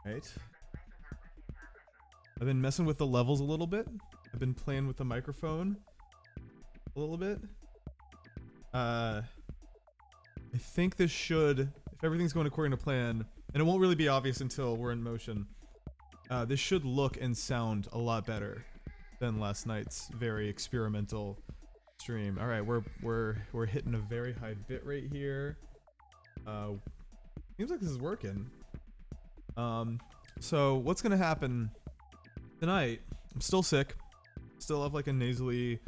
Right. I've been messing with the levels a little bit. I've been playing with the microphone a little bit. I think this should, if everything's going according to plan, and it won't really be obvious until we're in motion, this should look and sound a lot better than last night's very experimental stream. All right, we're hitting a very high bit rate here. Seems like this is working. So what's gonna happen tonight? I'm still sick. Still have like a nasally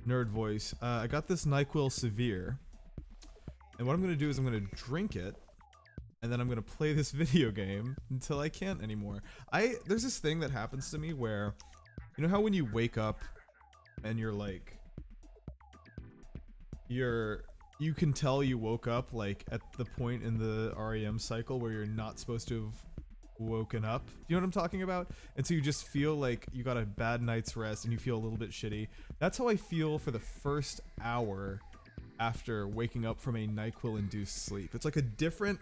nerd voice. I got this Nyquil Severe, and what I'm gonna do is I'm gonna drink it, and then I'm gonna play this video game until I can't anymore. There's this thing that happens to me where, you know how when you wake up and you're like, you can tell you woke up like at the point in the REM cycle where you're not supposed to have woken up. Do you know what I'm talking about? And so you just feel like you got a bad night's rest and you feel a little bit shitty. That's how I feel for the first hour after waking up from a NyQuil induced sleep. It's like a different,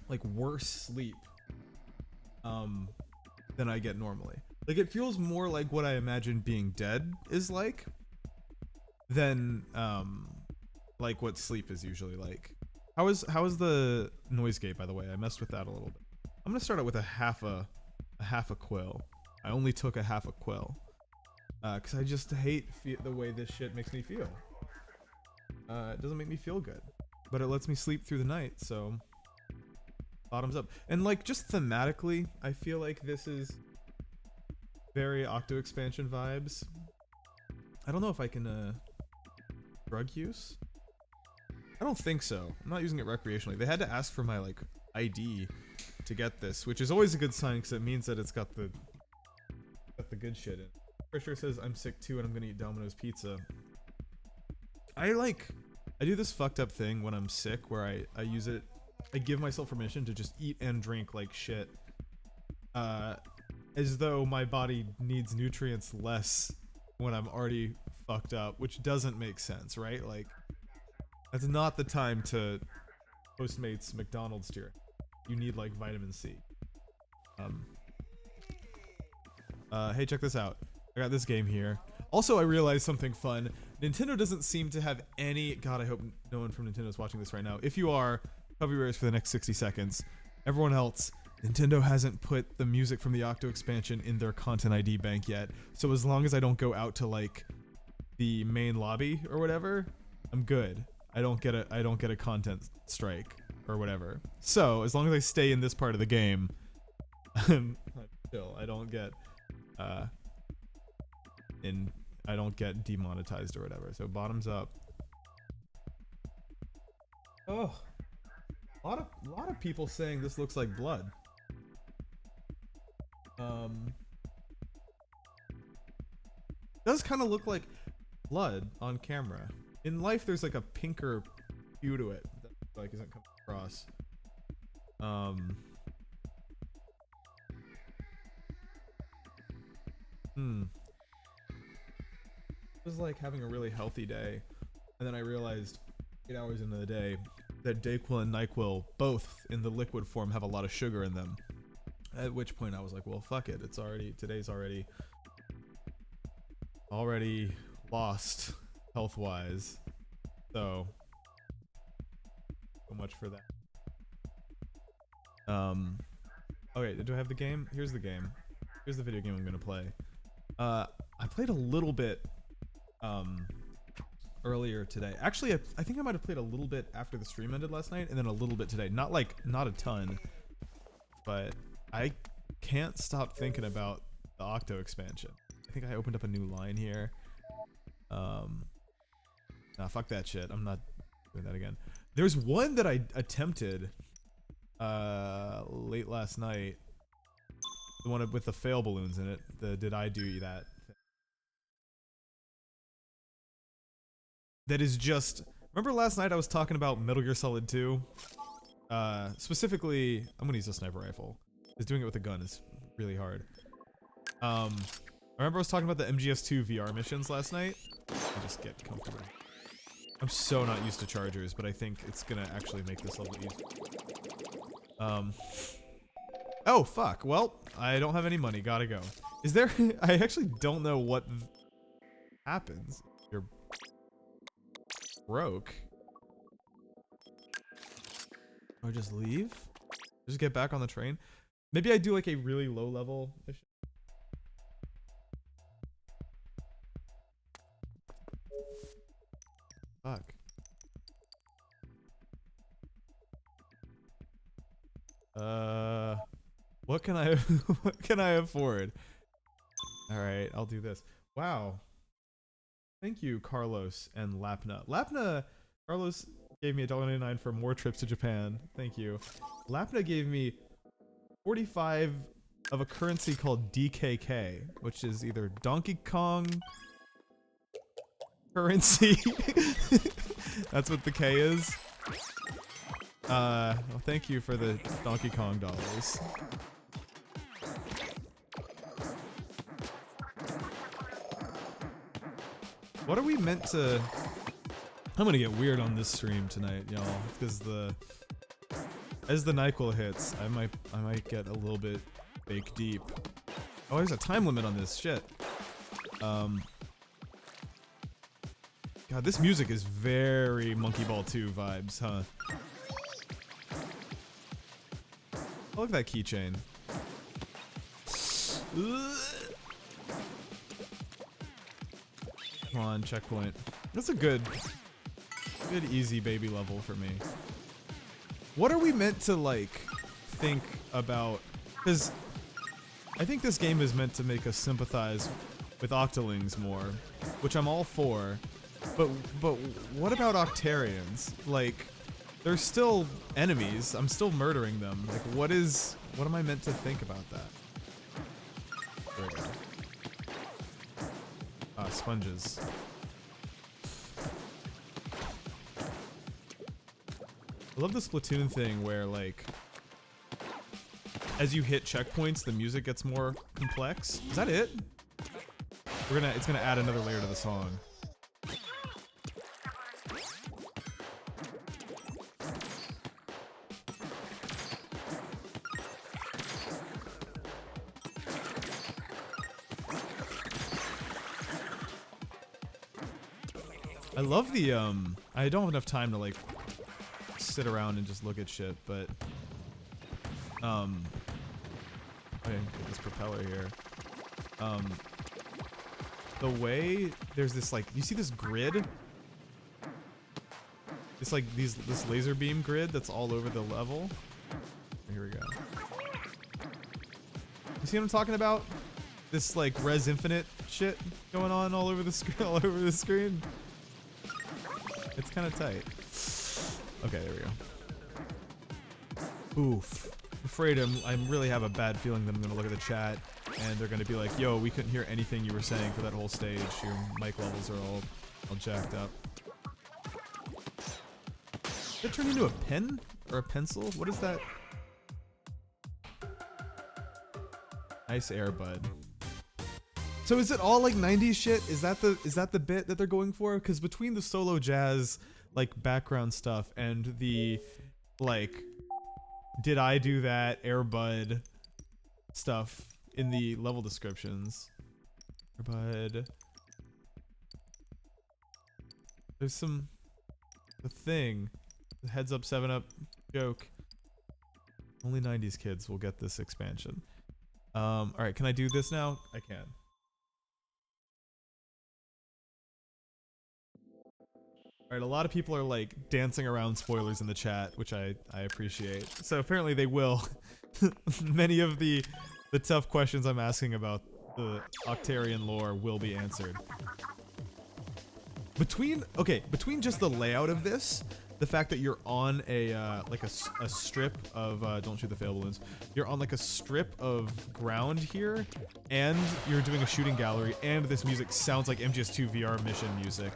like worse sleep than I get normally. Like it feels more like what I imagine being dead is like than like what sleep is usually like. How is the noise gate, by the way? I messed with that a little bit. I'm gonna start out with a half a quill. I only took a half a quill because I just hate the way this shit makes me feel. It doesn't make me feel good, but it lets me sleep through the night, so bottoms up. And like just thematically, I feel like this is very Octo expansion vibes. I don't know if I can drug use. I don't think so. I'm not using it recreationally. They had to ask for my like ID to get this, which is always a good sign because it means that it's got the good shit in. For sure says I'm sick too and I'm gonna eat Domino's pizza. I do this fucked up thing when I'm sick where I give myself permission to just eat and drink like shit, as though my body needs nutrients less when I'm already fucked up, which doesn't make sense, right? Like that's not the time to Postmates McDonald's tier. You need like vitamin C. Hey, check this out. I got this game here. Also, I realized something fun. Nintendo doesn't seem to have any... God, I hope no one from Nintendo is watching this right now. If you are, cover your ears for the next 60 seconds. Everyone else, Nintendo hasn't put the music from the Octo expansion in their content ID bank yet. So as long as I don't go out to like the main lobby or whatever, I'm good. I don't get a content strike or whatever. So as long as I stay in this part of the game, I'm chill. I don't get demonetized or whatever. So bottoms up. Oh, a lot of people saying this looks like blood. Does kind of look like blood on camera. In life, there's like a pinker hue to it that like isn't coming across. It was like having a really healthy day, and then I realized 8 hours into the day that Dayquil and Nyquil, both in the liquid form, have a lot of sugar in them. At which point I was like, well, fuck it. Today's already lost health-wise. So much for that. Okay, do I have the game? Here's the game. Here's the video game I'm gonna play. I played a little bit earlier today. Actually, I think I might have played a little bit after the stream ended last night, and then a little bit today. Not a ton, but I can't stop thinking about the Octo expansion. I think I opened up a new line here. Nah, fuck that shit. I'm not doing that again. There's one that I attempted late last night. The one with the fail balloons in it. The did I do that? That is just... Remember last night I was talking about Metal Gear Solid 2? Specifically, I'm gonna use a sniper rifle. Because doing it with a gun is really hard. I remember I was talking about the MGS2 VR missions last night. I just get comfortable. I'm so not used to chargers, but I think it's gonna actually make this level easier. Oh, fuck. Well, I don't have any money. Gotta go. Is there... I actually don't know what happens. You're broke. Or just leave? Just get back on the train? Maybe I do like a really low level mission. Fuck. What can I what can I afford? All right, I'll do this. Wow. Thank you, Carlos and Lapna. Lapna, Carlos gave me $1.99 for more trips to Japan. Thank you. Lapna gave me 45 of a currency called DKK, which is either Donkey Kong currency. That's what the K is. Well, thank you for the Donkey Kong dollars. What are we meant to... I'm gonna get weird on this stream tonight, y'all, because as the Nyquil hits, I might get a little bit fake deep. Oh, there's a time limit on this shit. God, this music is very Monkey Ball 2 vibes, huh? Oh, look at that keychain. Come on, checkpoint. That's a good easy baby level for me. What are we meant to, like, think about? Because I think this game is meant to make us sympathize with Octolings more, which I'm all for. But what about Octarians? Like, they're still enemies. I'm still murdering them. Like, what am I meant to think about that? There we go. Ah, sponges. I love the Splatoon thing where, like, as you hit checkpoints, the music gets more complex. Is that it? It's gonna add another layer to the song. I love the, I don't have enough time to, like, sit around and just look at shit, but, okay, get this propeller here. The way there's this, like, you see this grid? It's like this laser beam grid that's all over the level. Here we go. You see what I'm talking about? This, like, Res Infinite shit going on all over the screen, all over the screen. It's kind of tight. Okay, there we go. Oof. I'm afraid I really have a bad feeling that I'm gonna look at the chat and they're gonna be like, "Yo, we couldn't hear anything you were saying for that whole stage. Your mic levels are all jacked up." Did it turn into a pen or a pencil? What is that? Nice air, bud. So is it all like 90s shit? Is that the bit that they're going for? Because between the solo jazz, like, background stuff and the, like, did I do that Airbud stuff in the level descriptions. Airbud. There's the thing. The heads up 7-up joke. Only 90s kids will get this expansion. Alright, can I do this now? I can. Alright, a lot of people are, like, dancing around spoilers in the chat, which I appreciate. So apparently they will. Many of the tough questions I'm asking about the Octarian lore will be answered. Between just the layout of this, the fact that you're on a, like a strip of, don't shoot the fail balloons. You're on, like, a strip of ground here, and you're doing a shooting gallery, and this music sounds like MGS2 VR mission music.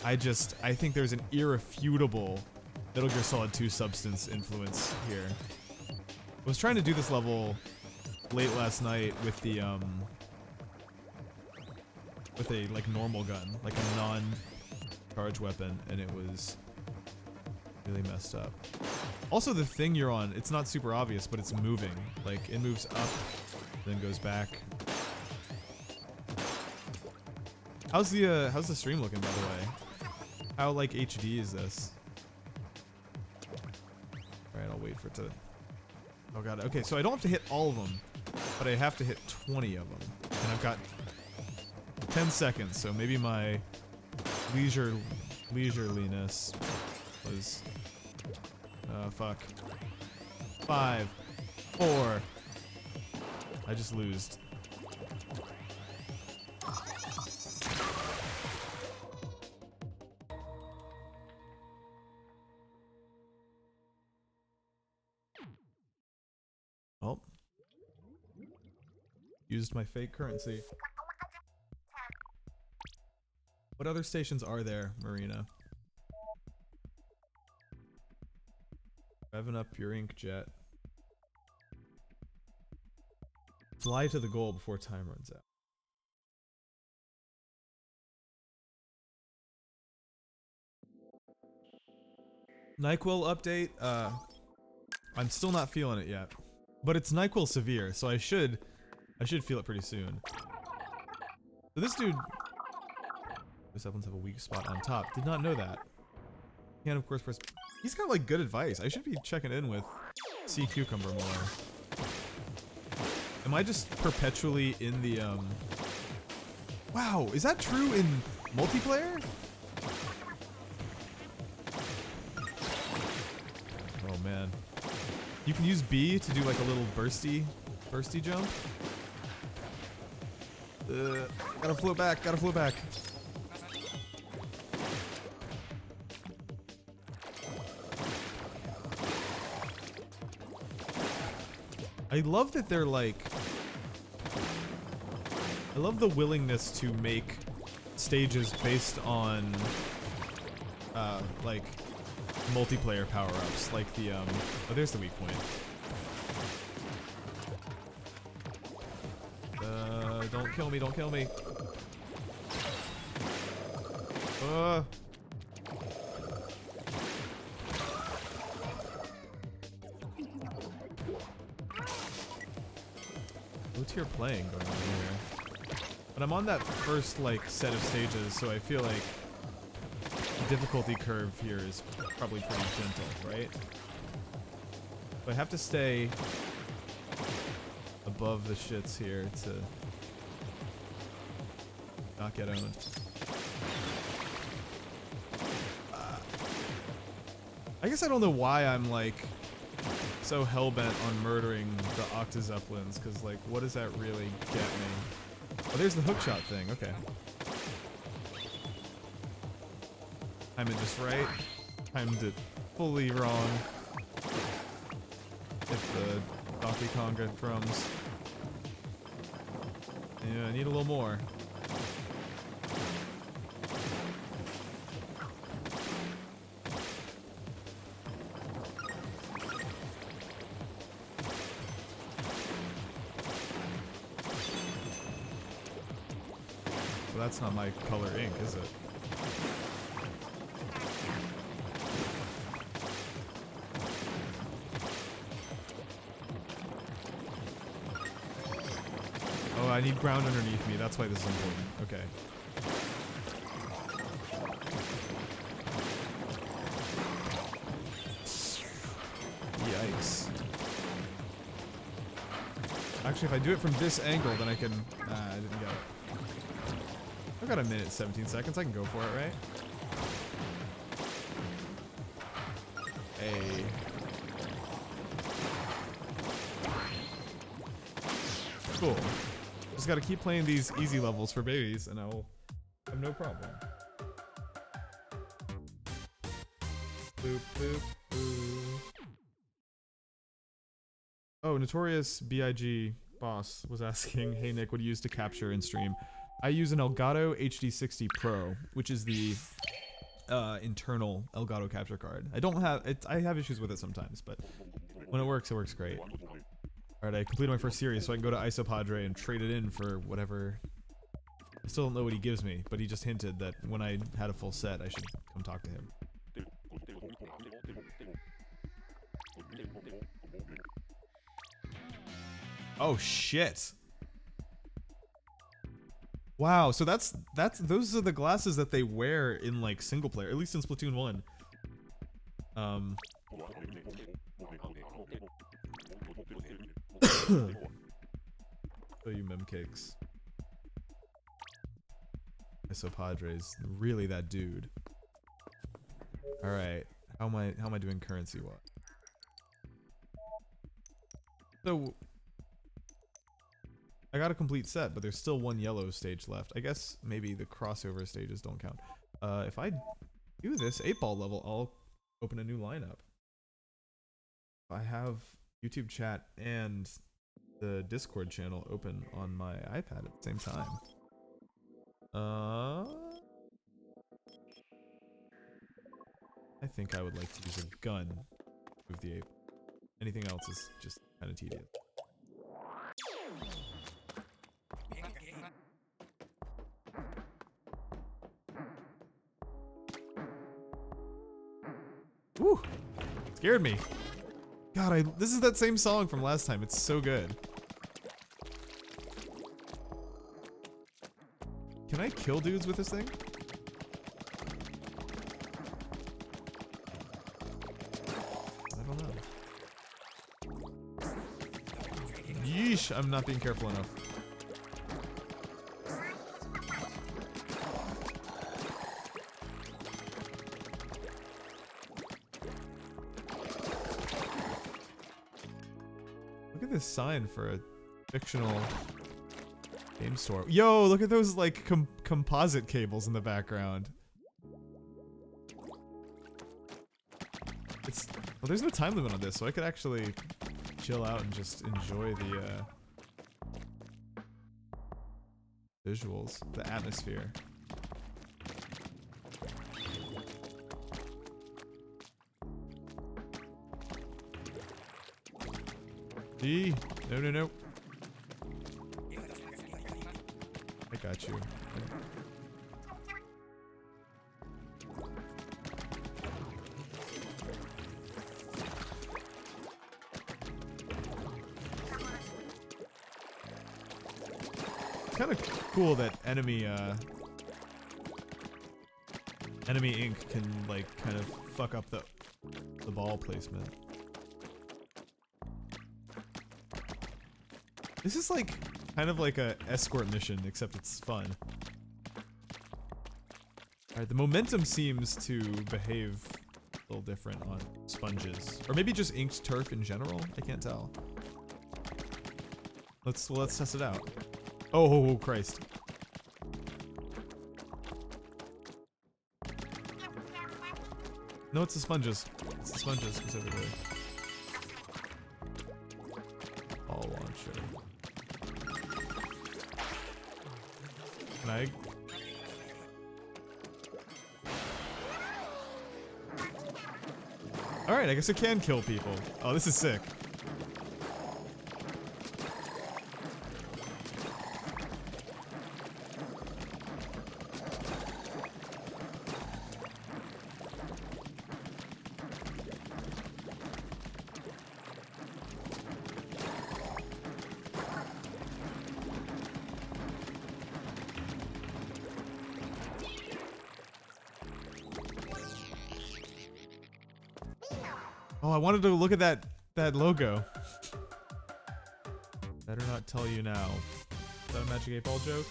I think there's an irrefutable Metal Gear Solid 2 substance influence here. I was trying to do this level late last night with the, with a, like, normal gun, like a non-charge weapon, and it was really messed up. Also, the thing you're on, it's not super obvious, but it's moving. Like, it moves up, then goes back. How's the stream looking, by the way? How, like, HD is this? Alright, I'll wait for it to... Oh god, okay, so I don't have to hit all of them, but I have to hit 20 of them. And I've got 10 seconds, so maybe my leisureliness was... fuck. 5, 4... I just loosed. Oh. Used my fake currency. What other stations are there, Marina? Revving up your inkjet. Fly to the goal before time runs out. Nyquil update, I'm still not feeling it yet. But it's Nyquil severe, so I should feel it pretty soon. So this dude... Those weapons have a weak spot on top. Did not know that. Can of course press... He's got like good advice. I should be checking in with Sea Cucumber more. Am I just perpetually in the, Wow, is that true in multiplayer? Oh man. You can use B to do like a little bursty jump. Gotta float back, gotta float back. I love that they're like... I love the willingness to make stages based on, like, multiplayer power-ups. Like the, oh, there's the weak point. Don't kill me, don't kill me. What's your playing going on here? But I'm on that first, like, set of stages, so I feel like the difficulty curve here is probably pretty gentle, right? But I have to stay above the shits here to not get owned. I guess I don't know why I'm, like, so hellbent on murdering the Octozeppelins, because, like, what does that really get me? Oh, there's the hookshot thing, okay. Timed it just right. Timed it fully wrong. Hit the Donkey Konga drums. Yeah, I need a little more. Well, that's not my color ink, is it? Oh, I need ground underneath me. That's why this is important. Okay. Yikes. Actually, if I do it from this angle, then I can... I didn't get it. I've got a minute, 17 seconds. I can go for it, right? Hey. Cool. Just gotta keep playing these easy levels for babies, and I'll have no problem. Boop, boop, boop. Oh, Notorious B.I.G. Boss was asking, hey Nick, what do you use to capture in stream? I use an Elgato HD60 Pro, which is the internal Elgato capture card. I don't have it. I have issues with it sometimes, but when it works great. All right, I completed my first series, so I can go to Isopadre and trade it in for whatever. I still don't know what he gives me, but he just hinted that when I had a full set, I should come talk to him. Oh shit. Wow, so that's those are the glasses that they wear in like single player, at least in Splatoon 1. Show you mem cakes. Isopadres, really that dude. All right, how am I doing currency what? So I got a complete set, but there's still one yellow stage left. I guess maybe the crossover stages don't count. If I do this 8-ball level, I'll open a new lineup. If I have YouTube chat and the Discord channel open on my iPad at the same time. I think I would like to use a gun to move the 8. Anything else is just kind of tedious. Woo! Scared me. God, this is that same song from last time. It's so good. Can I kill dudes with this thing? I don't know. Yeesh, I'm not being careful enough. Look at this sign for a fictional game store. Yo, look at those like composite cables in the background. Well, there's no time limit on this, so I could actually chill out and just enjoy the visuals, the atmosphere. D, no. I got you. Kind of cool that enemy ink can like kind of fuck up the ball placement. This is like kind of like a escort mission, except it's fun. Alright, the momentum seems to behave a little different on sponges. Or maybe just inked turf in general? I can't tell. Let's test it out. Oh, Christ. No, it's the sponges. It's the sponges specifically. Ball launcher. Can I? Alright, I guess it can kill people. Oh, this is sick. Oh, I wanted to look at that logo. Better not tell you now. Is that a Magic 8 Ball joke?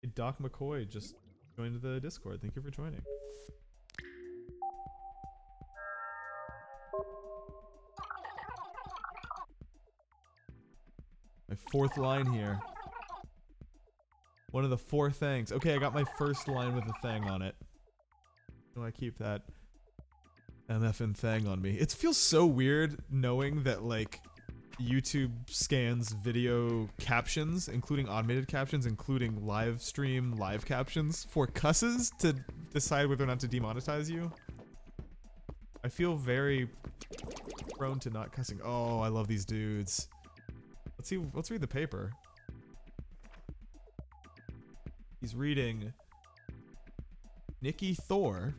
Hey, Doc McCoy just joined the Discord. Thank you for joining. My fourth line here. One of the 4 things. Okay, I got my first line with a thing on it. Do I keep that MFN thing on me? It feels so weird knowing that like YouTube scans video captions, including automated captions, including live stream live captions for cusses to decide whether or not to demonetize you. I feel very prone to not cussing. Oh, I love these dudes. Let's see. Let's read the paper. He's reading Nikki Thor.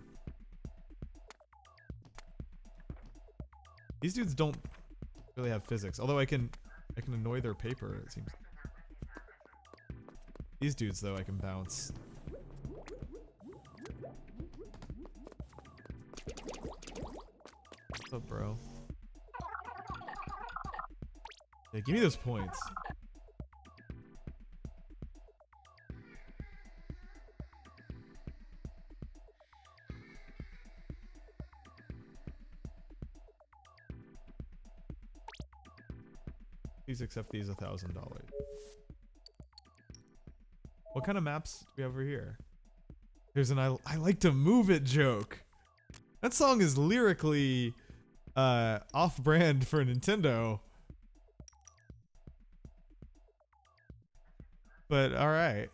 These dudes don't really have physics. Although I can annoy their paper, it seems. These dudes though I can bounce. What's up, bro? Yeah, give me those points. Please accept these $1,000. What kind of maps do we have over here? There's an I like to move it joke. That song is lyrically off-brand for Nintendo. But alright.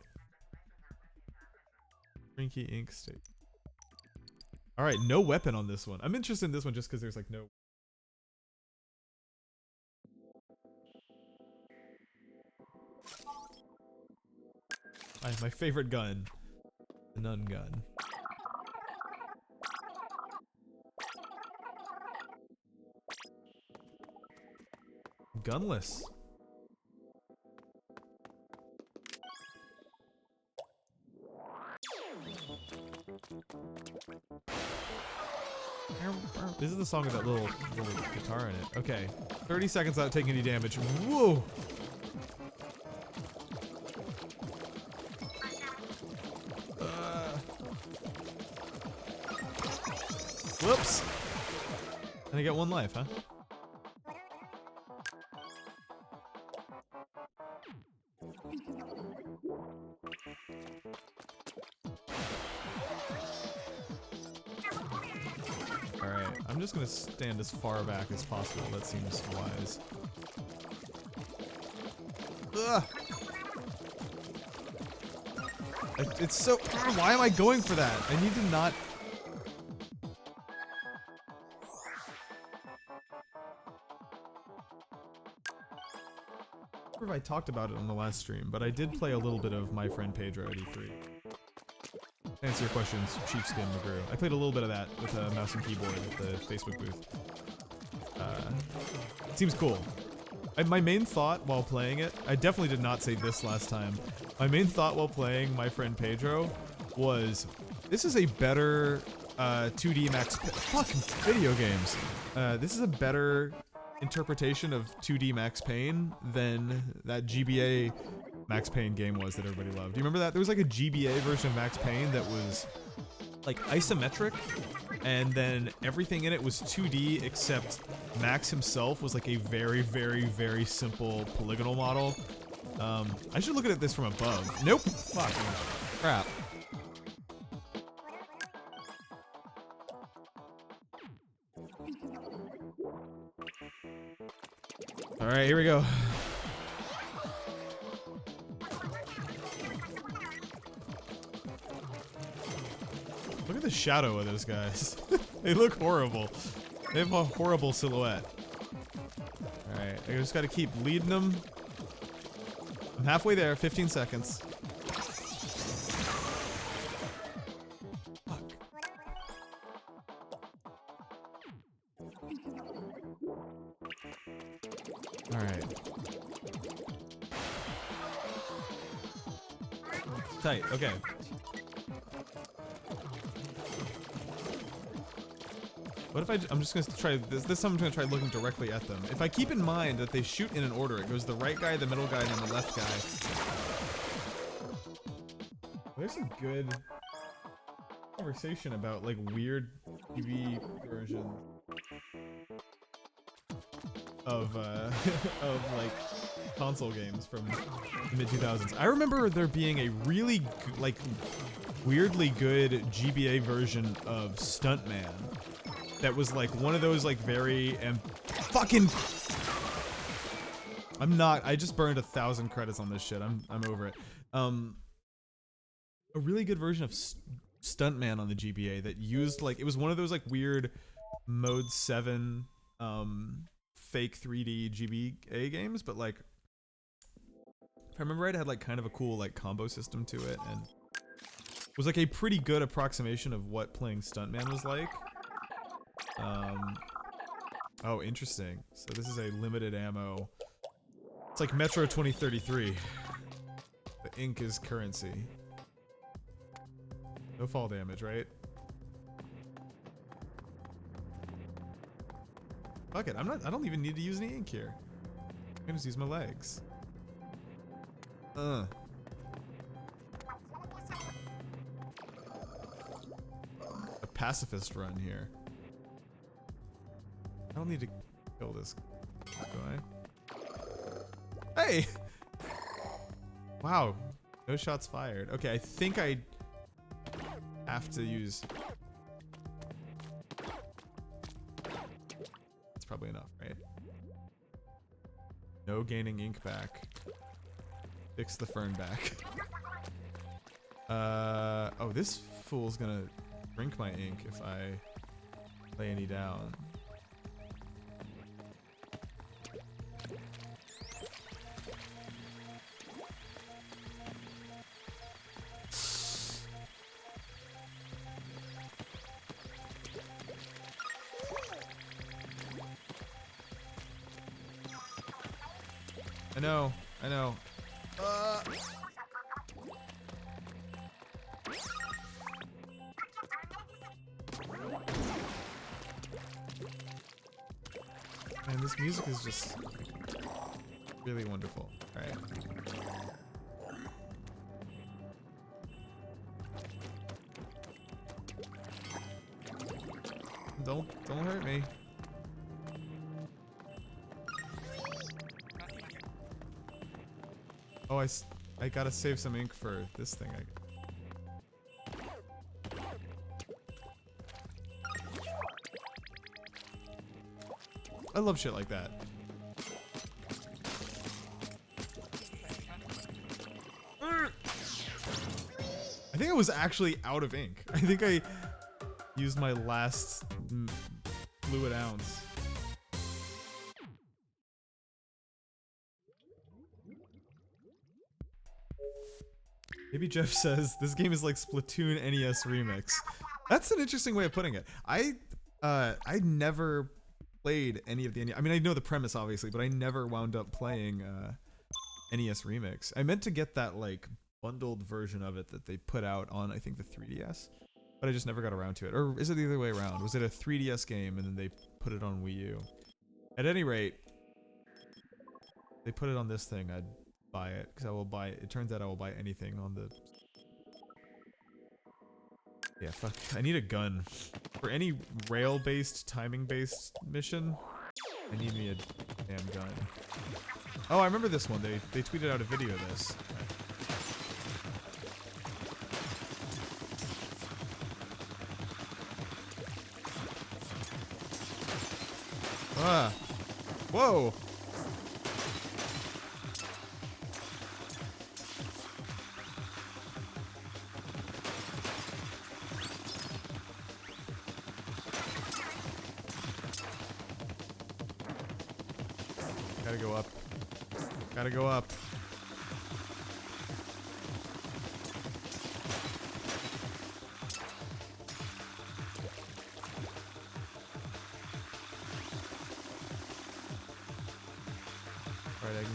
Rinky Ink State. Alright, no weapon on this one. I'm interested in this one just because there's like no... My favorite gun. The nun gun. Gunless. This is the song with that little guitar in it. Okay. 30 seconds without taking any damage. Whoa! Whoops! And I get 1 life, huh? Alright, I'm just gonna stand as far back as possible. That seems wise. Ugh! It's so... Why am I going for that? I need to not... I don't know if I talked about it on the last stream, but I did play a little bit of My Friend Pedro at E3. To answer your questions, Sheepskin McGrew. I played a little bit of that with a mouse and keyboard at the Facebook booth. It seems cool. My main thought while playing it, I definitely did not say this last time. My main thought while playing My Friend Pedro was, this is a better 2D Max... Fucking video games! This is a better interpretation of 2D Max Payne than that GBA Max Payne game was that everybody loved. Do you remember that? There was like a GBA version of Max Payne that was like isometric, and then everything in it was 2D except Max himself was like a very, very, very simple polygonal model. I should look at this from above. Nope. Fuck. Crap. Alright, here we go. Look at the shadow of those guys. They look horrible. They have a horrible silhouette. Alright, I just gotta keep leading them. I'm halfway there, 15 seconds. Fuck. Alright. Tight, okay. What if I'm just gonna try this time I'm gonna try looking directly at them. If I keep in mind that they shoot in an order, it goes the right guy, the middle guy, and then the left guy. There's some good conversation about like weird TV versions of of like console games from the mid 2000s. I remember there being a really like weirdly good GBA version of Stuntman that was like one of those like very fucking... I just burned 1,000 credits on this shit. I'm over it. A really good version of Stuntman on the GBA that used like, it was one of those like weird Mode 7 fake 3D GBA games, but like, if I remember right, it had like kind of a cool like combo system to it, and it was like a pretty good approximation of what playing Stuntman was like. Oh, interesting. So this is a limited ammo. It's like Metro 2033. The ink is currency. No fall damage, right? Fuck it, I don't even need to use any ink here. I can just use my legs. A pacifist run here. I don't need to kill this, do I? Hey! Wow, no shots fired. Okay, I think I have to use... That's probably enough, right? No gaining ink back. Fix the fern back. Oh, this fool's gonna drink my ink if I lay any down. I know. Man, this music is just really wonderful. All right. Don't hurt me. Oh, I gotta save some ink for this thing. I love shit like that. I think I was actually out of ink. I think I used my last fluid ounce. Maybe Jeff says this game is like Splatoon NES Remix. That's an interesting way of putting it. I never played any of the NES. I mean, I know the premise obviously, but I never wound up playing NES Remix. I meant to get that like bundled version of it that they put out on I think the 3DS, but I just never got around to it. Or is it the other way around? Was it a 3DS game and then they put it on Wii U? At any rate, they put it on this thing. I'd buy it because I will buy it. It turns out I will buy anything on the... Yeah, fuck. I need a gun. For any rail-based, timing-based mission, I need me a damn gun. Oh, I remember this one. They tweeted out a video of this. Ah. Whoa. Gotta go up. Gotta go up. Alright, I can...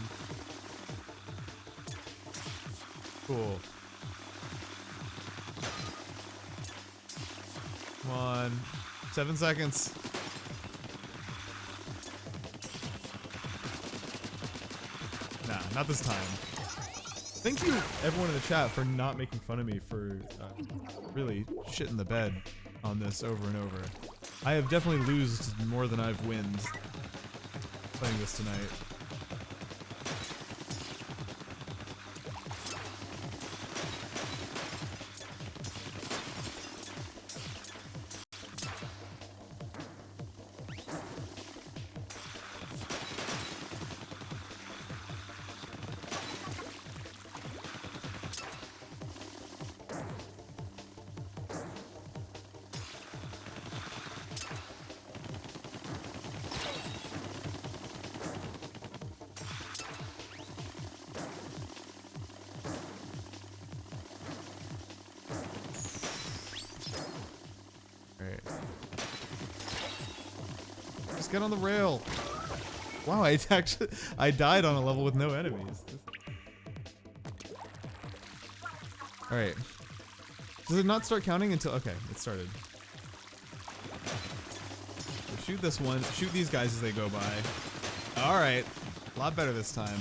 Cool. Come on. 7 seconds. Nah, not this time. Thank you, everyone in the chat, for not making fun of me for really shitting the bed on this over and over. I have definitely lost more than I've winned playing this tonight. Just get on the rail. Wow, I died on a level with no enemies. All right. Does it not start counting until? Okay, it started. So shoot this one. Shoot these guys as they go by. All right, a lot better this time.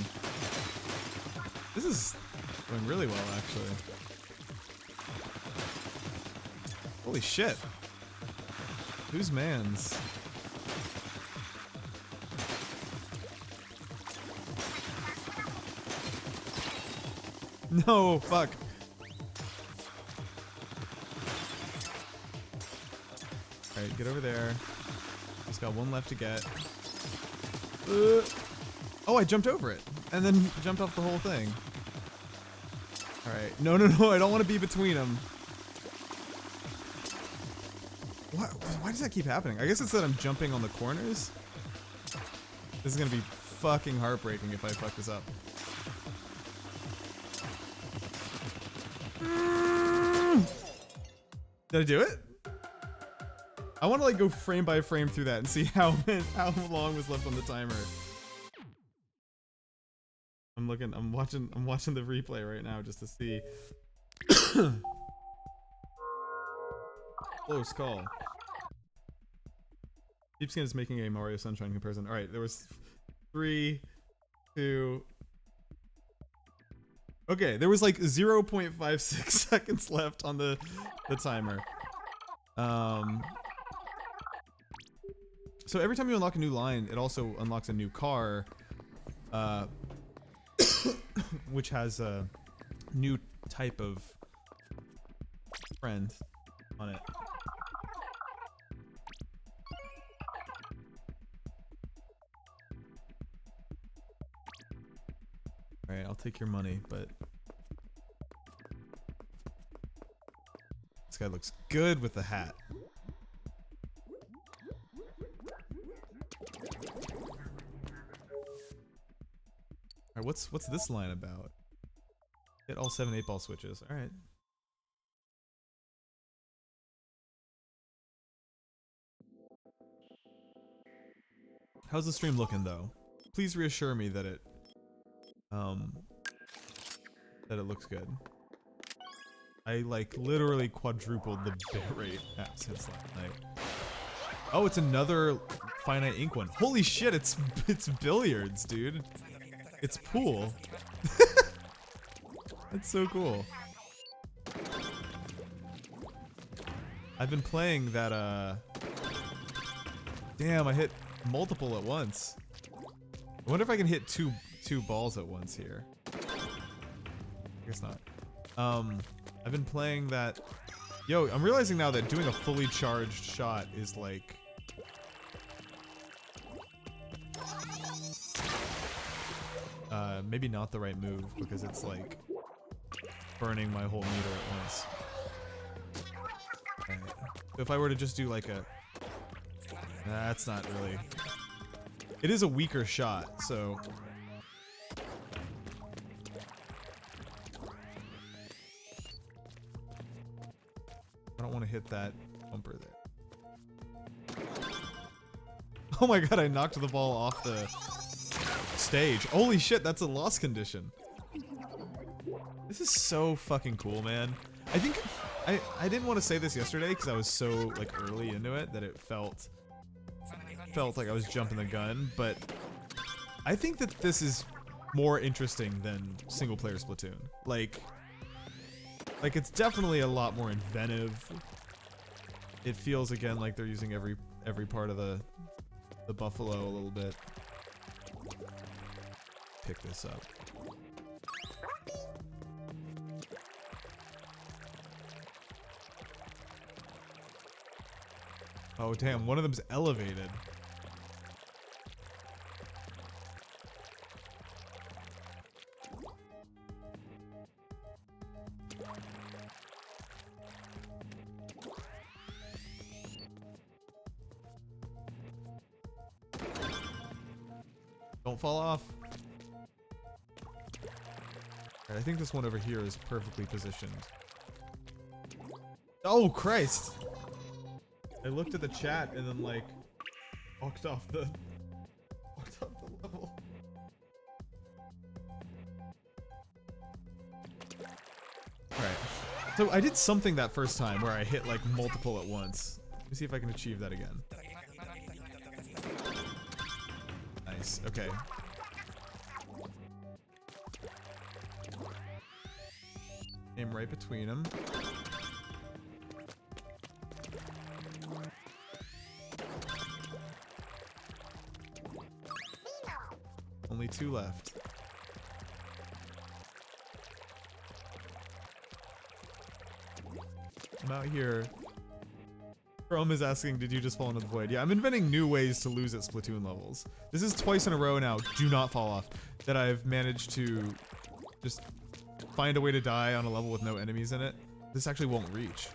This is going really well, actually. Holy shit. Whose man's? No, fuck. Alright, get over there. Just got one left to get. Oh, I jumped over it. And then jumped off the whole thing. Alright. No, no, no, I don't want to be between them. Why does that keep happening? I guess it's that I'm jumping on the corners. This is gonna be fucking heartbreaking if I fuck this up. Did I do it? I want to like go frame by frame through that and see how long was left on the timer. I'm watching the replay right now just to see. Close call. Deepskin is making a Mario Sunshine comparison. All right, there was 3, 2. Okay, there was like 0.56 seconds left on the timer. So every time you unlock a new line, it also unlocks a new car, which has a new type of friend on it. Alright, I'll take your money, but this guy looks good with the hat. Alright, what's this line about? Hit all 7 8-ball switches. Alright. How's the stream looking though? Please reassure me that it looks good. I like literally quadrupled the bitrate since last night. Oh, it's another finite ink one. Holy shit, it's billiards, dude. It's pool. That's so cool. I've been playing that damn, I hit multiple at once. I wonder if I can hit two balls at once here. I guess not. I've been playing that. Yo, I'm realizing now that doing a fully charged shot is like maybe not the right move because it's like burning my whole meter at once. Okay. So if I were to just do like a, that's not really. It is a weaker shot, so. I don't want to hit that bumper there. Oh my god, I knocked the ball off the stage. Holy shit, that's a loss condition. This is so fucking cool, man. I think I didn't want to say this yesterday because I was so like early into it that it felt like I was jumping the gun, but I think that this is more interesting than single player Splatoon. Like it's definitely a lot more inventive. It feels again like they're using every part of the buffalo a little bit. Pick this up. Oh damn, one of them's elevated. Don't fall off. Right, I think this one over here is perfectly positioned. Oh Christ! I looked at the chat and then like Walked off the level. Alright. So I did something that first time where I hit like multiple at once. Let me see if I can achieve that again. Nice. Okay. Aim right between them. Only 2 left. I'm out here. Chrome is asking, did you just fall into the void? Yeah, I'm inventing new ways to lose at Splatoon levels. This is twice in a row now, do not fall off, that I've managed to just find a way to die on a level with no enemies in it. This actually won't reach.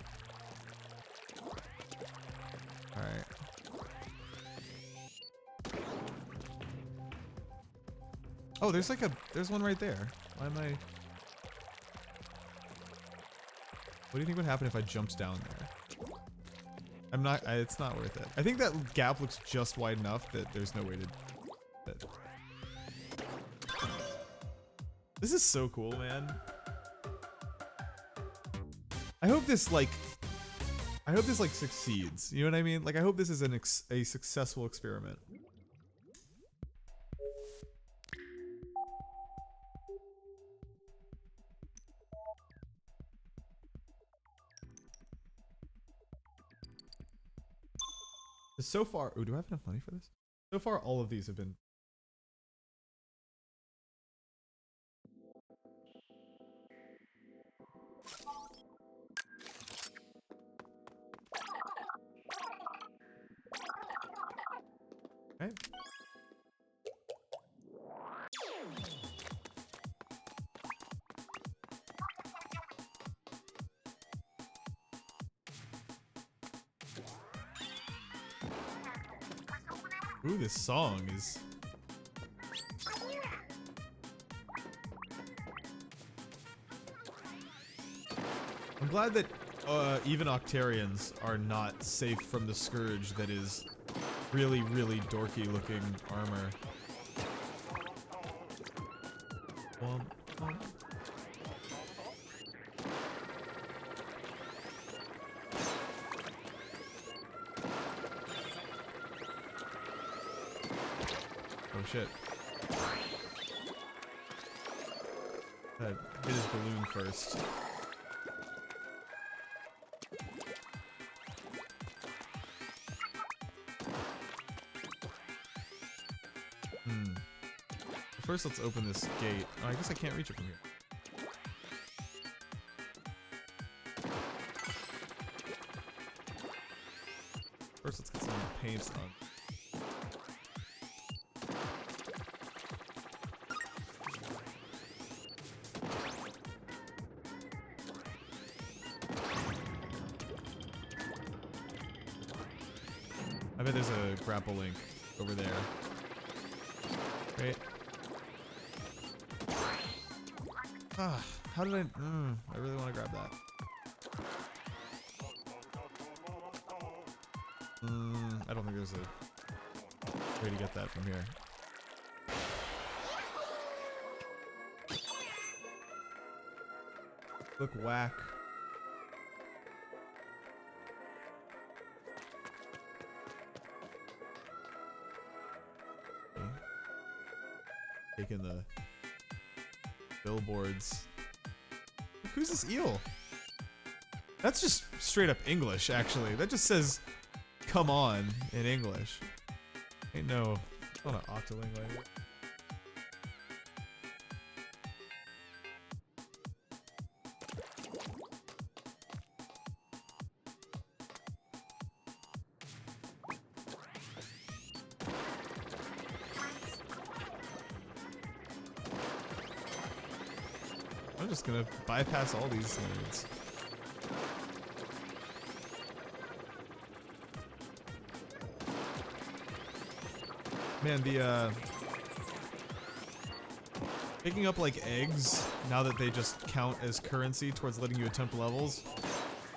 Alright. Oh, there's one right there. Why am I... What do you think would happen if I jumped down there? It's not worth it. I think that gap looks just wide enough that there's no way to... This is so cool, man. I hope this like succeeds. You know what I mean? Like I hope this is a successful experiment. So far, oh, do I have enough money for this? So far, all of these have been. Okay. Ooh, this song is... I'm glad that even Octarians are not safe from the scourge that is really, really dorky looking armor. Oh shit. Hit his balloon first. First, let's open this gate. Oh, I guess I can't reach it from here. First, let's get some paint on. I bet there's a grapple link over there. Right? Ah, how did I really want to grab that. I don't think there's a way to get that from here. Look, whack. Okay. Taking the billboards. Who's this eel? That's just straight up English, actually. That just says, come on, in English. Ain't no, it's not an octoling language. I'm just gonna bypass all these things. Man, the picking up like eggs now that they just count as currency towards letting you attempt levels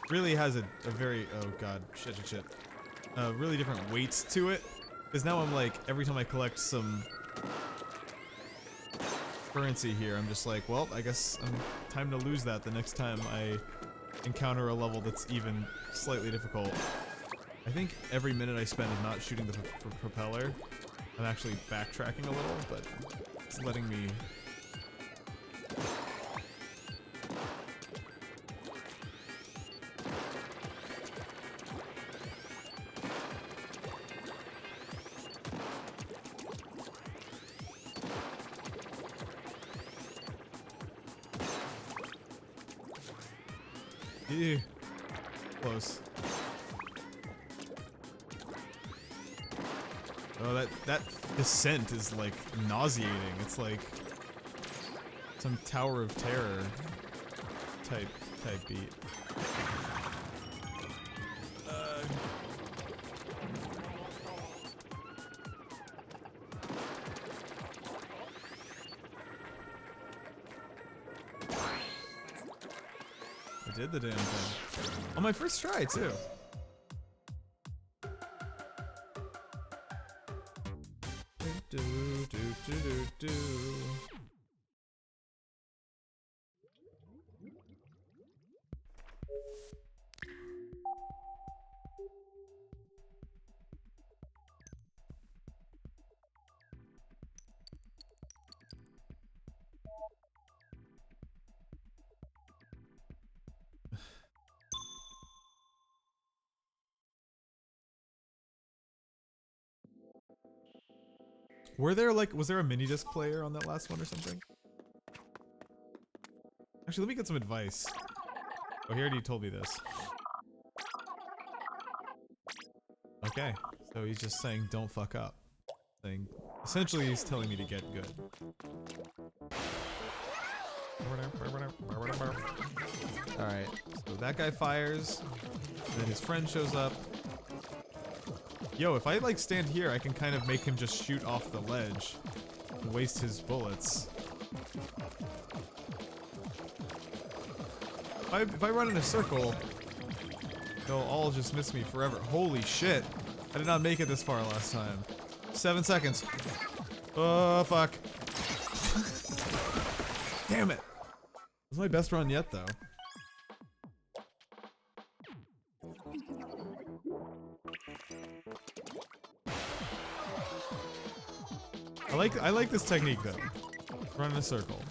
really has a very, oh god, shit, really different weights to it Because now I'm like, every time I collect some currency here, I'm just like, well, I guess I'm time to lose that the next time I encounter a level that's even slightly difficult. I think every minute I spend not shooting the propeller, I'm actually backtracking a little, but it's letting me. Ew. Close. Oh, that descent is like nauseating. It's like some Tower of Terror type beat. I did the damn thing on my first try too. Do, do, do, do, do. Was there a mini disc player on that last one or something? Actually, let me get some advice. Oh, he already told me this. Okay, so he's just saying don't fuck up. Essentially he's telling me to get good. Alright, so that guy fires, then his friend shows up. Yo, if I like stand here, I can kind of make him just shoot off the ledge and waste his bullets. If I run in a circle, they'll all just miss me forever. Holy shit. I did not make it this far last time. 7 seconds. Oh, fuck. Damn it. This is my best run yet, though. I like this technique though. Run in a circle.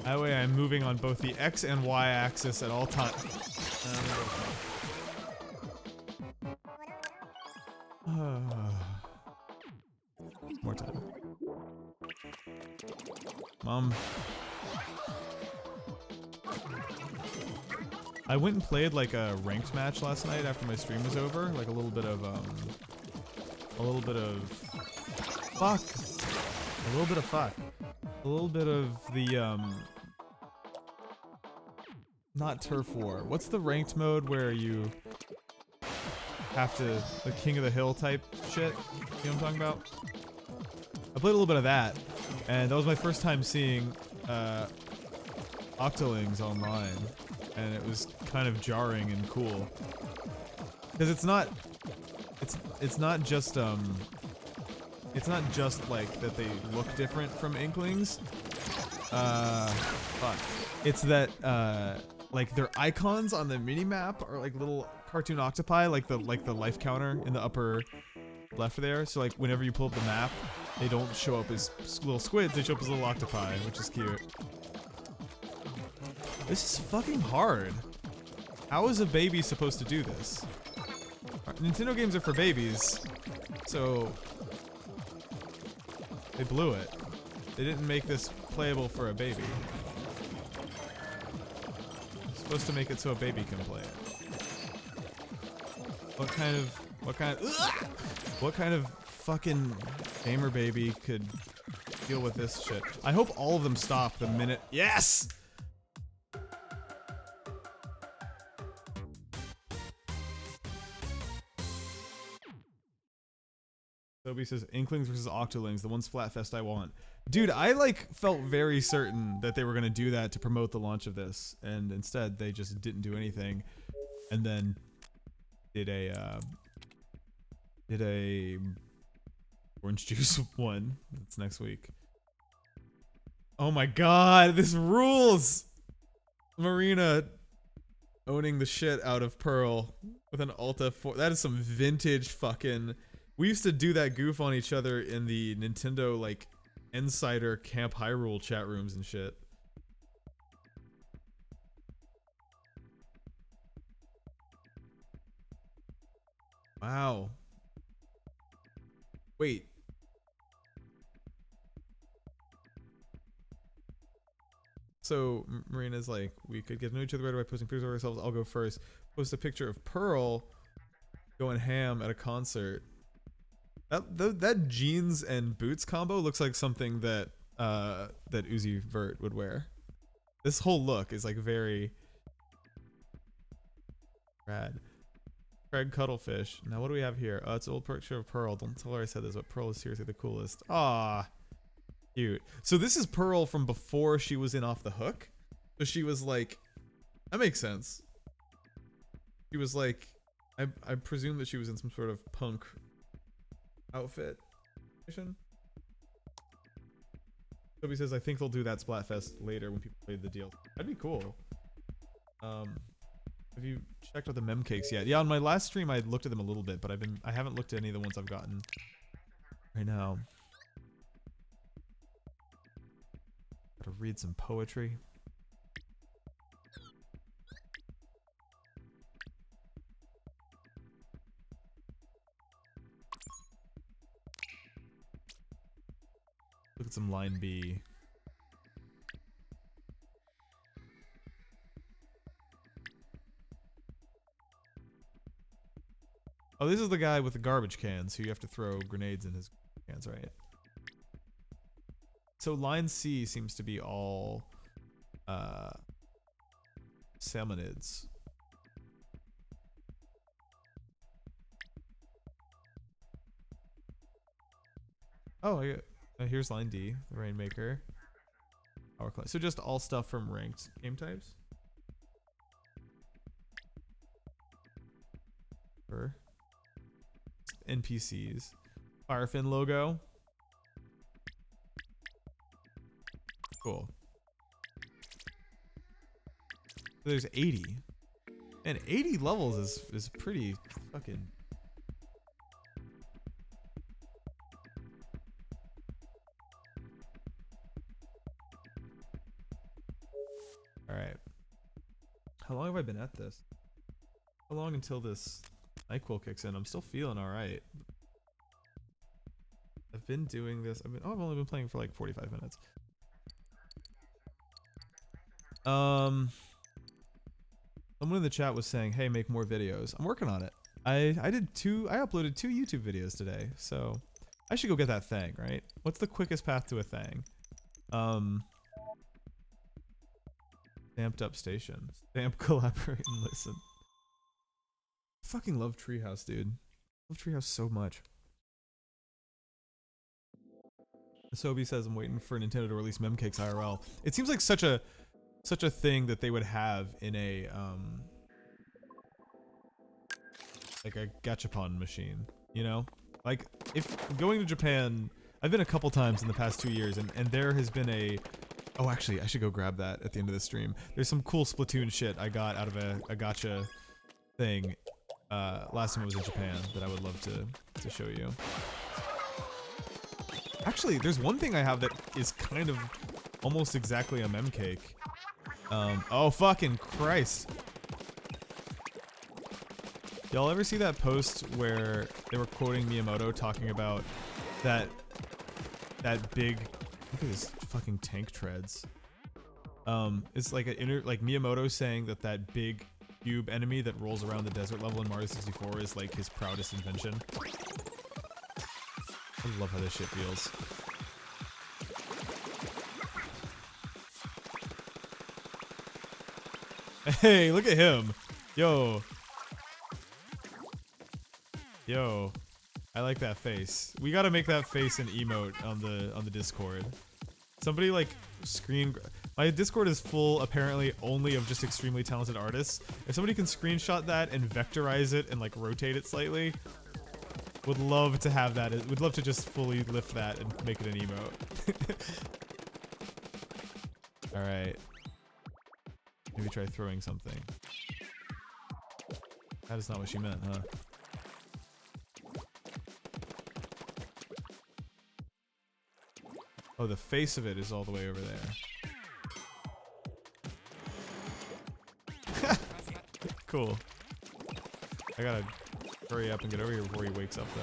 That way I'm moving on both the X and Y axis at all times. More time. Mom. I went and played like a ranked match last night after my stream was over. Like a little bit of fuck. A little bit of fuck. A little bit of the, not turf war. What's the ranked mode where you have to, the King of the Hill type shit? You know what I'm talking about? I played a little bit of that, and that was my first time seeing, Octolings online, and it was kind of jarring and cool. Because it's not just like that they look different from Inklings. Fuck. It's that like their icons on the minimap are like little cartoon octopi, like the life counter in the upper left there. So like whenever you pull up the map, they don't show up as little squids, they show up as little octopi, which is cute. This is fucking hard. How is a baby supposed to do this? Nintendo games are for babies, so they blew it. They didn't make this playable for a baby. It's supposed to make it so a baby can play it. What kind of fucking gamer baby could deal with this shit? I hope all of them stop the minute. Yes! Toby says, Inklings versus Octolings, the one Splatfest I want. Dude, I like felt very certain that they were gonna do that to promote the launch of this, and instead they just didn't do anything, and then did a Did a orange juice one. That's next week. Oh my god, this rules! Marina owning the shit out of Pearl with an Alta 4. That is some vintage fucking... We used to do that goof on each other in the Nintendo, like, Insider Camp Hyrule chat rooms and shit. Wow. Wait. So Marina's like, we could get to know each other better by posting pictures of ourselves. I'll go first. Post a picture of Pearl going ham at a concert. That jeans and boots combo looks like something that that Uzi Vert would wear. This whole look is like very rad. Craig Cuttlefish. Now what do we have here? It's an old picture of Pearl. Don't tell her I said this, but Pearl is seriously the coolest. Ah, cute. So this is Pearl from before she was in Off the Hook. So she was like, that makes sense. She was like, I presume that she was in some sort of punk outfit. Toby says, I think they'll do that Splatfest later when people play the deal. That'd be cool. Have you checked out the mem cakes yet? Yeah, on my last stream I looked at them a little bit, but I haven't looked at any of the ones I've gotten right now. Gotta read some poetry. Look at some line B. Oh, this is the guy with the garbage cans who you have to throw grenades in his cans, right? So line C seems to be all salmonids. Oh, here's line D, the Rainmaker. So just all stuff from ranked game types. NPCs. Firefin logo. Cool. There's 80. And 80 levels is pretty fucking... Alright. How long have I been at this? How long until this Nyquil kicks in? I'm still feeling alright. I've been doing this. I've only been playing for like 45 minutes. Someone in the chat was saying, hey, make more videos. I'm working on it. I uploaded 2 YouTube videos today, so I should go get that thing, right? What's the quickest path to a thing? Stamped up station. Stamp, collaborate, and listen. Fucking love Treehouse, dude. Love Treehouse so much. Sobi says I'm waiting for Nintendo to release Memcakes IRL. It seems like such a thing that they would have in a like a gachapon machine, you know? Like if going to Japan, I've been a couple times in the past 2 years and there has been a... Oh, actually, I should go grab that at the end of the stream. There's some cool Splatoon shit I got out of a gacha thing last time I was in Japan that I would love to show you. Actually, there's one thing I have that is kind of almost exactly a mem cake. Oh fucking Christ. Y'all ever see that post where they were quoting Miyamoto talking about that big... Look at this fucking tank treads. It's like like Miyamoto saying that big cube enemy that rolls around the desert level in Mario 64 is like his proudest invention. I love how this shit feels. Hey, look at him. Yo. I like that face. We gotta make that face an emote on the Discord. Somebody like my Discord is full apparently only of just extremely talented artists. If somebody can screenshot that and vectorize it and like rotate it slightly, Would love to have that. Would love to just fully lift that and make it an emote. Alright. Maybe try throwing something. That is not what she meant, huh? Oh, the face of it is all the way over there. Cool. I gotta hurry up and get over here before he wakes up, though.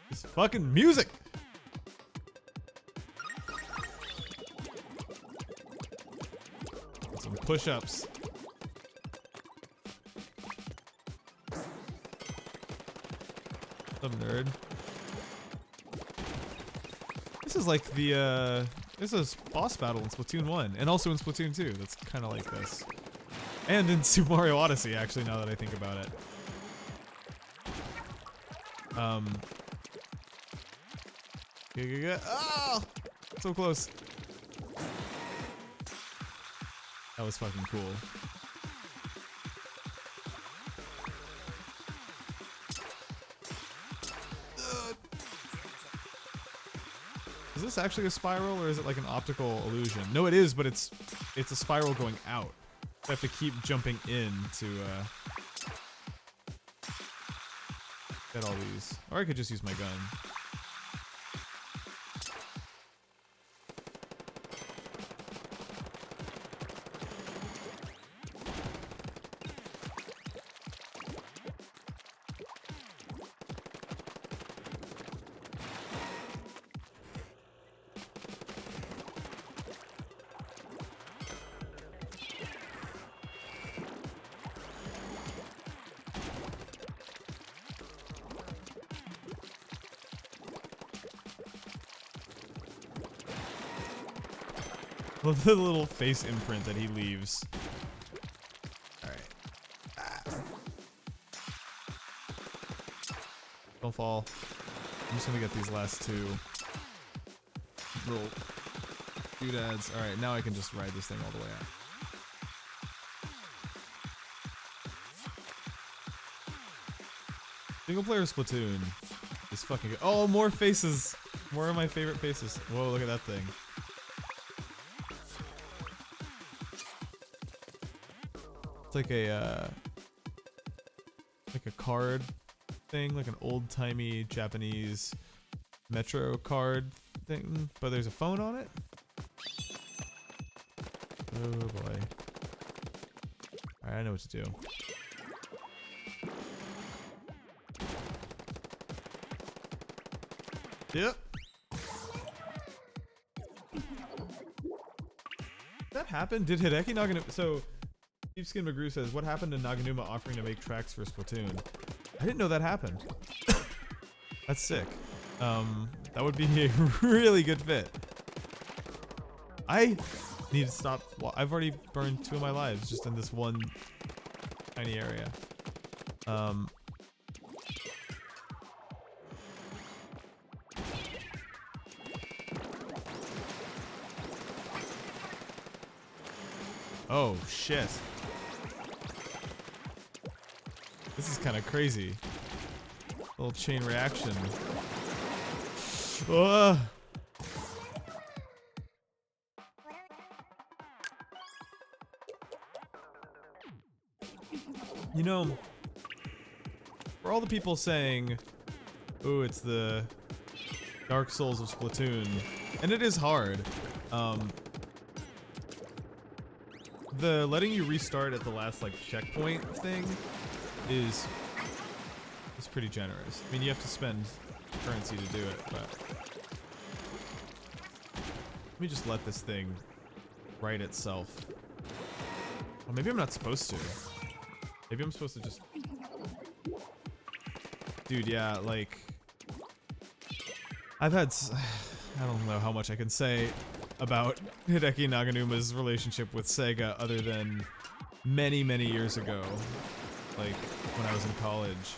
This fucking music! Some push-ups. Some nerd. This is like the, this is boss battle in Splatoon 1, and also in Splatoon 2. That's kind of like this. And in Super Mario Odyssey, actually, now that I think about it. Oh! So close. That was fucking cool. Is this actually a spiral or is it like an optical illusion? No, it is, but it's a spiral going out. I have to keep jumping in to get all these. Or I could just use my gun. Love the little face imprint that he leaves. Alright. Don't fall. I'm just gonna get these last two little doodads. Alright, now I can just ride this thing all the way out. Single player Splatoon is fucking good. Oh, more faces! More of my favorite faces. Whoa, look at that thing. It's like a card thing, like an old-timey Japanese Metro card thing, but there's a phone on it. Oh boy. Alright, I know what to do. Yep. Did that happen? Did Hideki Naganuma... So, Skin McGrew says, what happened to Naganuma offering to make tracks for Splatoon? I didn't know that happened. That's sick. That would be a really good fit. I need to stop. Well, I've already burned 2 of my lives just in this one tiny area. Oh, shit. This is kind of crazy. Little chain reaction. You know, for all the people saying, "Ooh, it's the Dark Souls of Splatoon," and it is hard. The letting you restart at the last like checkpoint thing is pretty generous. I mean, you have to spend currency to do it, but let me just let this thing right itself. Well, maybe I'm not supposed to. Maybe I'm supposed to just... Dude, yeah, like... I've had... I don't know how much I can say about Hideki Naganuma's relationship with Sega other than many, many years ago. Like, when I was in college.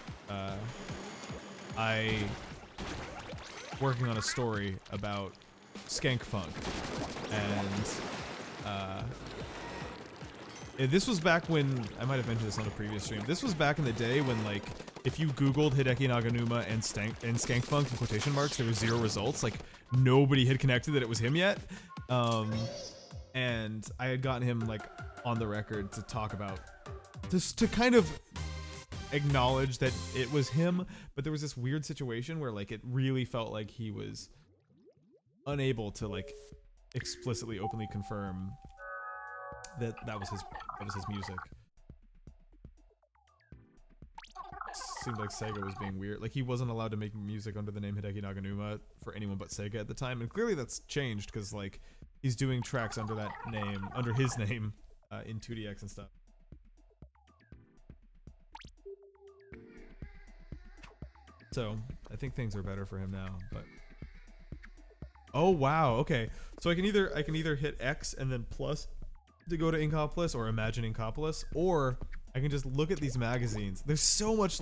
I... working on a story about Skank Funk. And, This was back when, I might have mentioned this on a previous stream, this was back in the day when, like, if you googled Hideki Naganuma and Skankfunk in quotation marks, there were 0 results. Like, nobody had connected that it was him yet. And I had gotten him, like, on the record to talk about, to kind of acknowledge that it was him, but there was this weird situation where, like, it really felt like he was unable to, like, explicitly, openly confirm that was his music. Seemed like Sega was being weird. Like, he wasn't allowed to make music under the name Hideki Naganuma for anyone but Sega at the time, and clearly that's changed because, like, he's doing tracks under that name, under his name, in 2DX and stuff. So I think things are better for him now. But oh wow, okay. So I can either hit X and then plus to go to Inkopolis or Imagine Inkopolis, or I can just look at these magazines. There's so much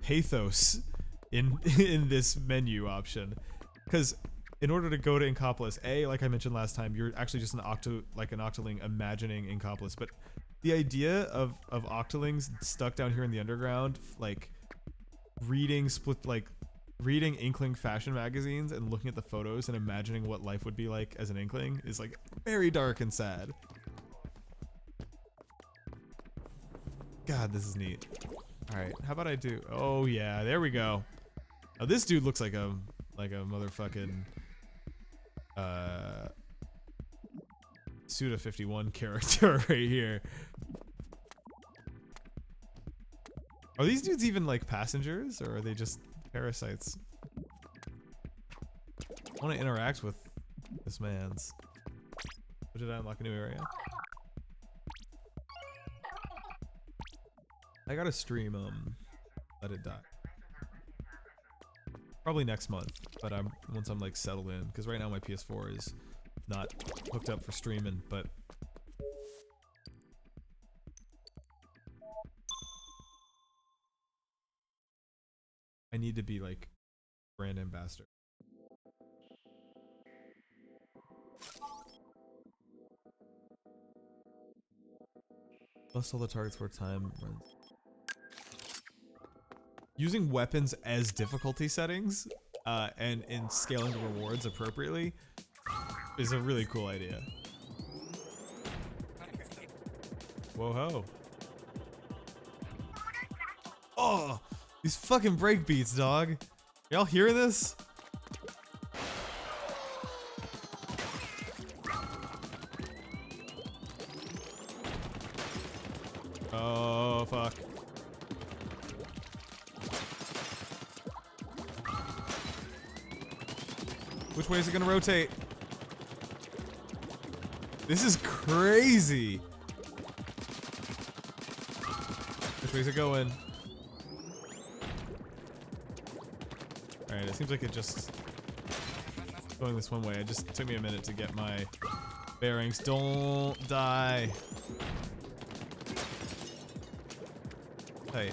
pathos in this menu option, because in order to go to Inkopolis, like I mentioned last time, you're actually just an Octoling imagining Inkopolis. But the idea of Octolings stuck down here in the underground, like reading Inkling fashion magazines and looking at the photos and imagining what life would be like as an Inkling is, like, very dark and sad. God, this is neat. All right, how about I do? Oh yeah, there we go. Now this dude looks like a motherfucking Suda 51 character right here. Are these dudes even, like, passengers, or are they just parasites? I want to interact with this man's. Or did I unlock a new area? I gotta stream Let It Die. Probably next month, but once I'm, like, settled in, because right now my PS4 is not hooked up for streaming, but I need to be, like, brand ambassador. Plus all the targets where time runs. Using weapons as difficulty settings and in scaling the rewards appropriately is a really cool idea. Whoa ho. Oh, these fucking break beats, dog. Y'all hear this? Oh, fuck. Which way is it gonna rotate? This is crazy. Which way is it going? Alright, it seems like it just going this one way. It just took me a minute to get my bearings. Don't die. Hey.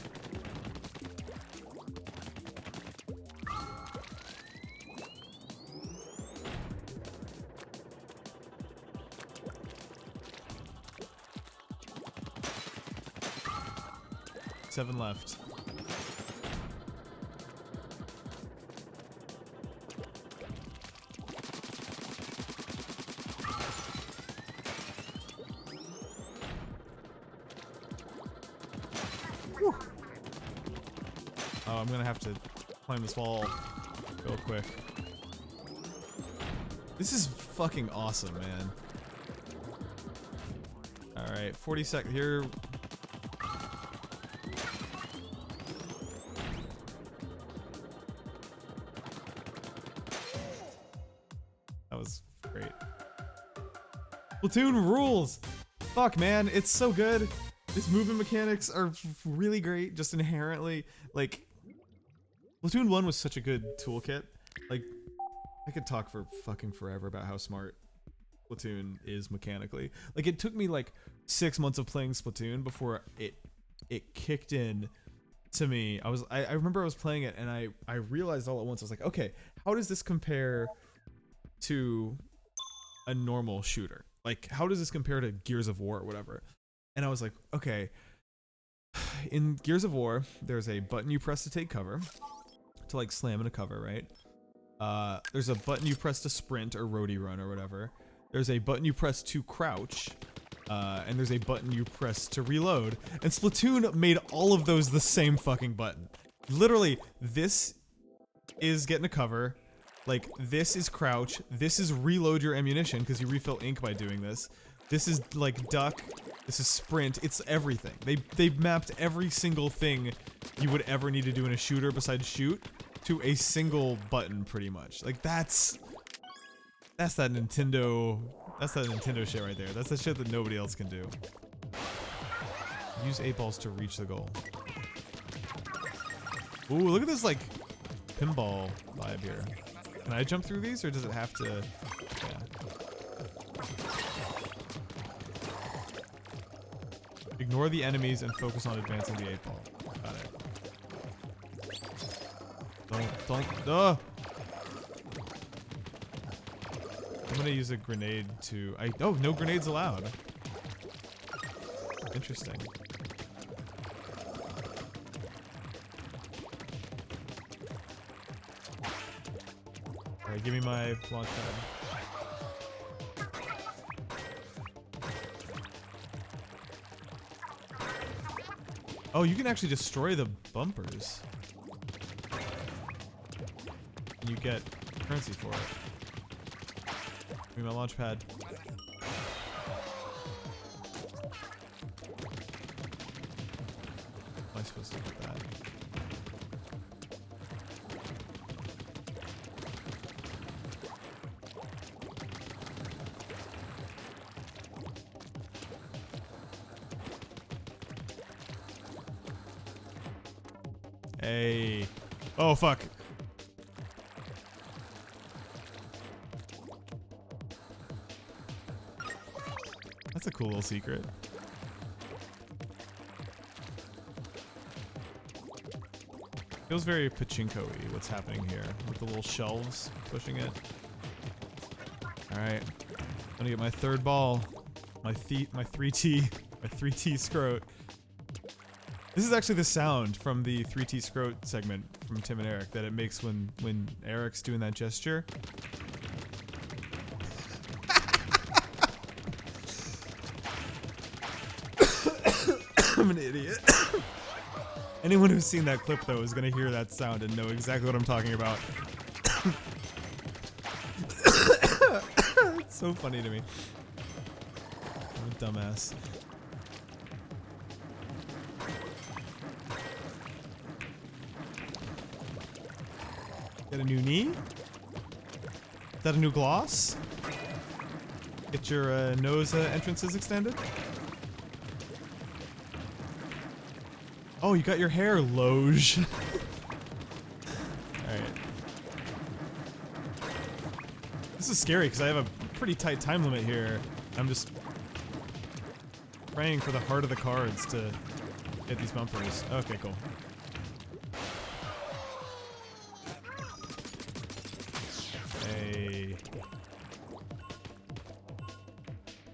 Seven left. Whew. Oh, I'm gonna have to climb this wall real quick. This is fucking awesome, man. Alright, 40 seconds here. Splatoon rules! Fuck, man, it's so good. Its movement mechanics are really great, just inherently. Like, Splatoon 1 was such a good toolkit. Like, I could talk for fucking forever about how smart Splatoon is mechanically. Like, it took me like 6 months of playing Splatoon before it kicked in to me. I remember I was playing it and I realized all at once, I was like, okay, how does this compare to a normal shooter? Like, how does this compare to Gears of War or whatever? And I was like, okay, in Gears of War, there's a button you press to take cover, to like slam in a cover, right? There's a button you press to sprint or roadie run or whatever. There's a button you press to crouch, and there's a button you press to reload. And Splatoon made all of those the same fucking button. Literally, this is getting a cover. Like, this is crouch. This is reload your ammunition because you refill ink by doing this. This is like duck. This is sprint. It's everything. They mapped every single thing you would ever need to do in a shooter besides shoot to a single button, pretty much. Like, that's that Nintendo. That's that Nintendo shit right there. That's the shit that nobody else can do. Use 8 balls to reach the goal. Ooh, look at this like pinball vibe here. Can I jump through these, or does it have to? Yeah. Ignore the enemies and focus on advancing the 8 ball. Got it. Don't. I'm gonna use a grenade to. Oh, no grenades allowed. Interesting. Alright, give me my launch pad. Oh, you can actually destroy the bumpers. And you get currency for it. Give me my launch pad. How am I supposed to do that? Hey. Oh, fuck. That's a cool little secret. Feels very pachinko-y what's happening here with the little shelves pushing it. Alright. I'm gonna get my third ball. My 3T. My 3T scrote. This is actually the sound from the 3T scrote segment from Tim and Eric that it makes when Eric's doing that gesture. I'm an idiot. Anyone who's seen that clip though is gonna hear that sound and know exactly what I'm talking about. It's so funny to me. I'm a dumbass. Get a new knee? Is that a new gloss? Get your nose entrances extended? Oh, you got your hair loge. Alright. This is scary because I have a pretty tight time limit here. I'm just praying for the heart of the cards to hit these bumpers. Okay, cool. Hey.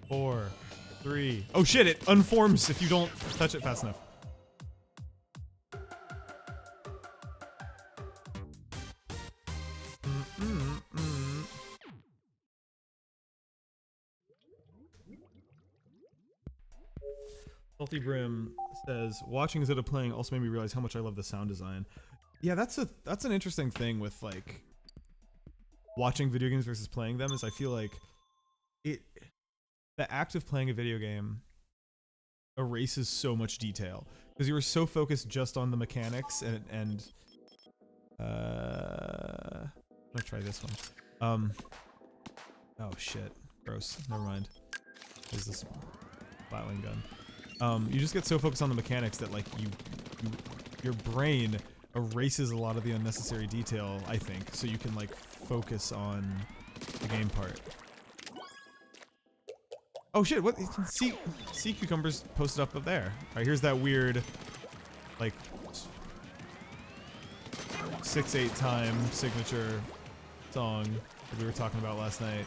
4, 3. Oh shit, it unforms if you don't touch it fast enough. Salty Brim says, watching instead of playing also made me realize how much I love the sound design. Yeah, that's an interesting thing with like watching video games versus playing them, is I feel like the act of playing a video game erases so much detail because you were so focused just on the mechanics and I'm gonna try this one. Oh shit, gross. Never mind. There's this Batling gun. You just get so focused on the mechanics that like your brain erases a lot of the unnecessary detail, I think, so you can like focus on the game part. Oh shit, what? Sea cucumbers posted up there. Alright, here's that weird like 6-8 time signature song that we were talking about last night.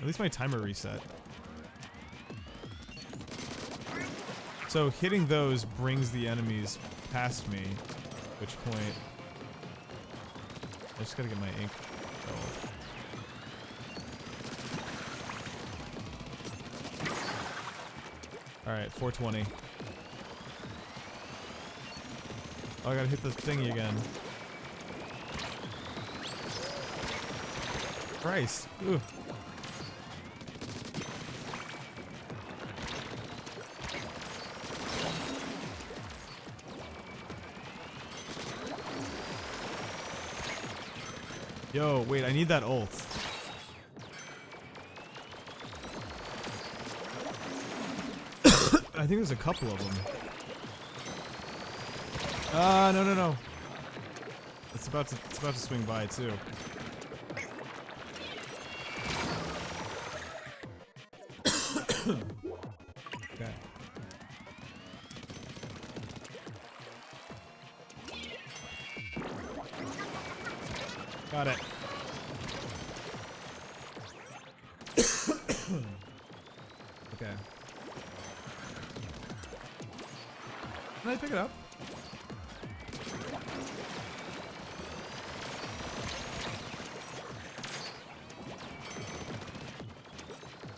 At least my timer reset. So hitting those brings the enemies past me, at which point I just gotta get my ink filled. Alright, 420. Oh, I gotta hit the thingy again. Christ. Ooh. Yo, wait, I need that ult. I think there's a couple of them. No. It's about to swing by too. Okay. Got it. Okay. Can I pick it up?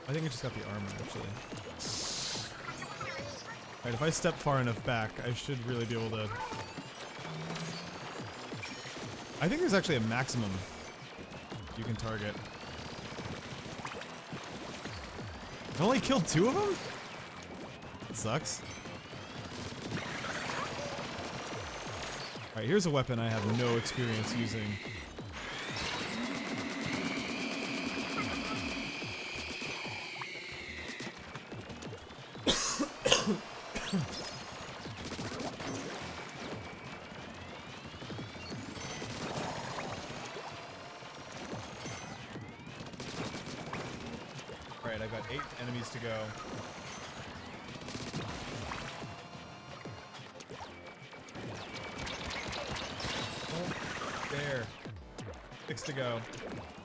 I think I just got the armor, actually. Alright, if I step far enough back, I should really be able to... I think there's actually a maximum you can target. I only killed 2 of them? That sucks. Alright, here's a weapon I have no experience using. Alright, I've got 8 enemies to go. Oh, there. 6 to go.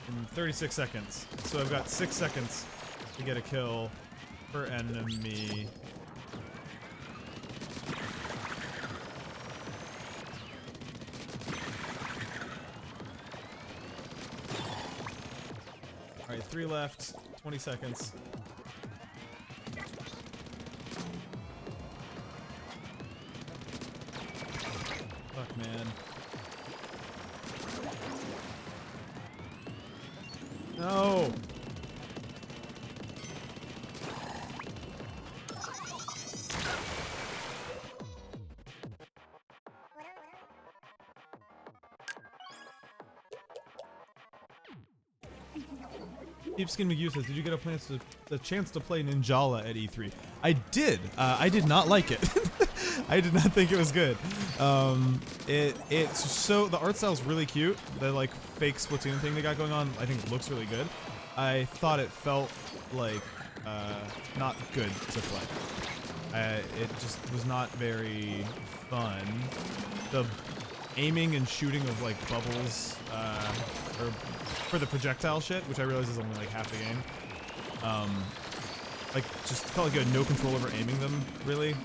In 36 seconds. So I've got 6 seconds to get a kill per enemy. Alright, 3 left. 20 seconds. Fuck, man. No! Deepskin McGee says, did you get a chance to play Ninjala at E3? I did. I did not like it. I did not think it was good. It's so, the art style's really cute. The like fake Splatoon thing they got going on, I think looks really good. I thought it felt like not good to play. It just was not very fun. The aiming and shooting of like bubbles, or for the projectile shit, which I realize is only like half the game. Like just felt like you had no control over aiming them, really.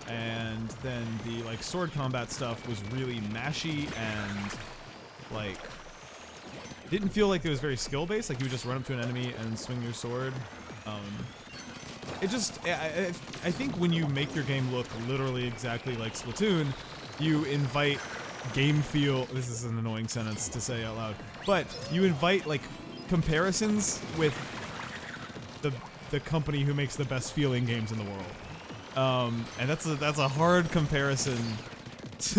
And then the like sword combat stuff was really mashy and like didn't feel like it was very skill based. Like you would just run up to an enemy and swing your sword. It just, I think when you make your game look literally exactly like Splatoon, you invite game feel, this is an annoying sentence to say out loud, but you invite like comparisons with the company who makes the best feeling games in the world. And that's a hard comparison. It's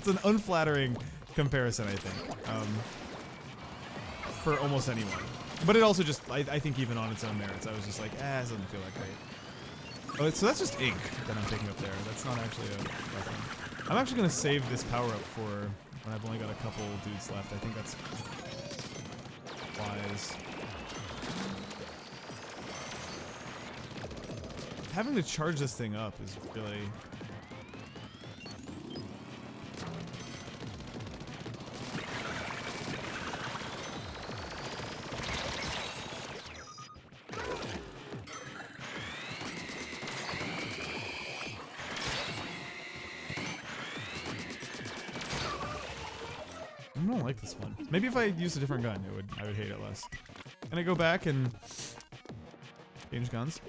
an unflattering comparison, I think, for almost anyone. But it also just, I think even on its own merits, I was just like, it doesn't feel that great. Oh, so that's just ink that I'm picking up there. That's not actually a weapon. I'm actually going to save this power up for when I've only got a couple dudes left. I think that's wise. Having to charge this thing up is really... don't like this one. Maybe if I used a different gun, I would hate it less. Can I go back and change guns?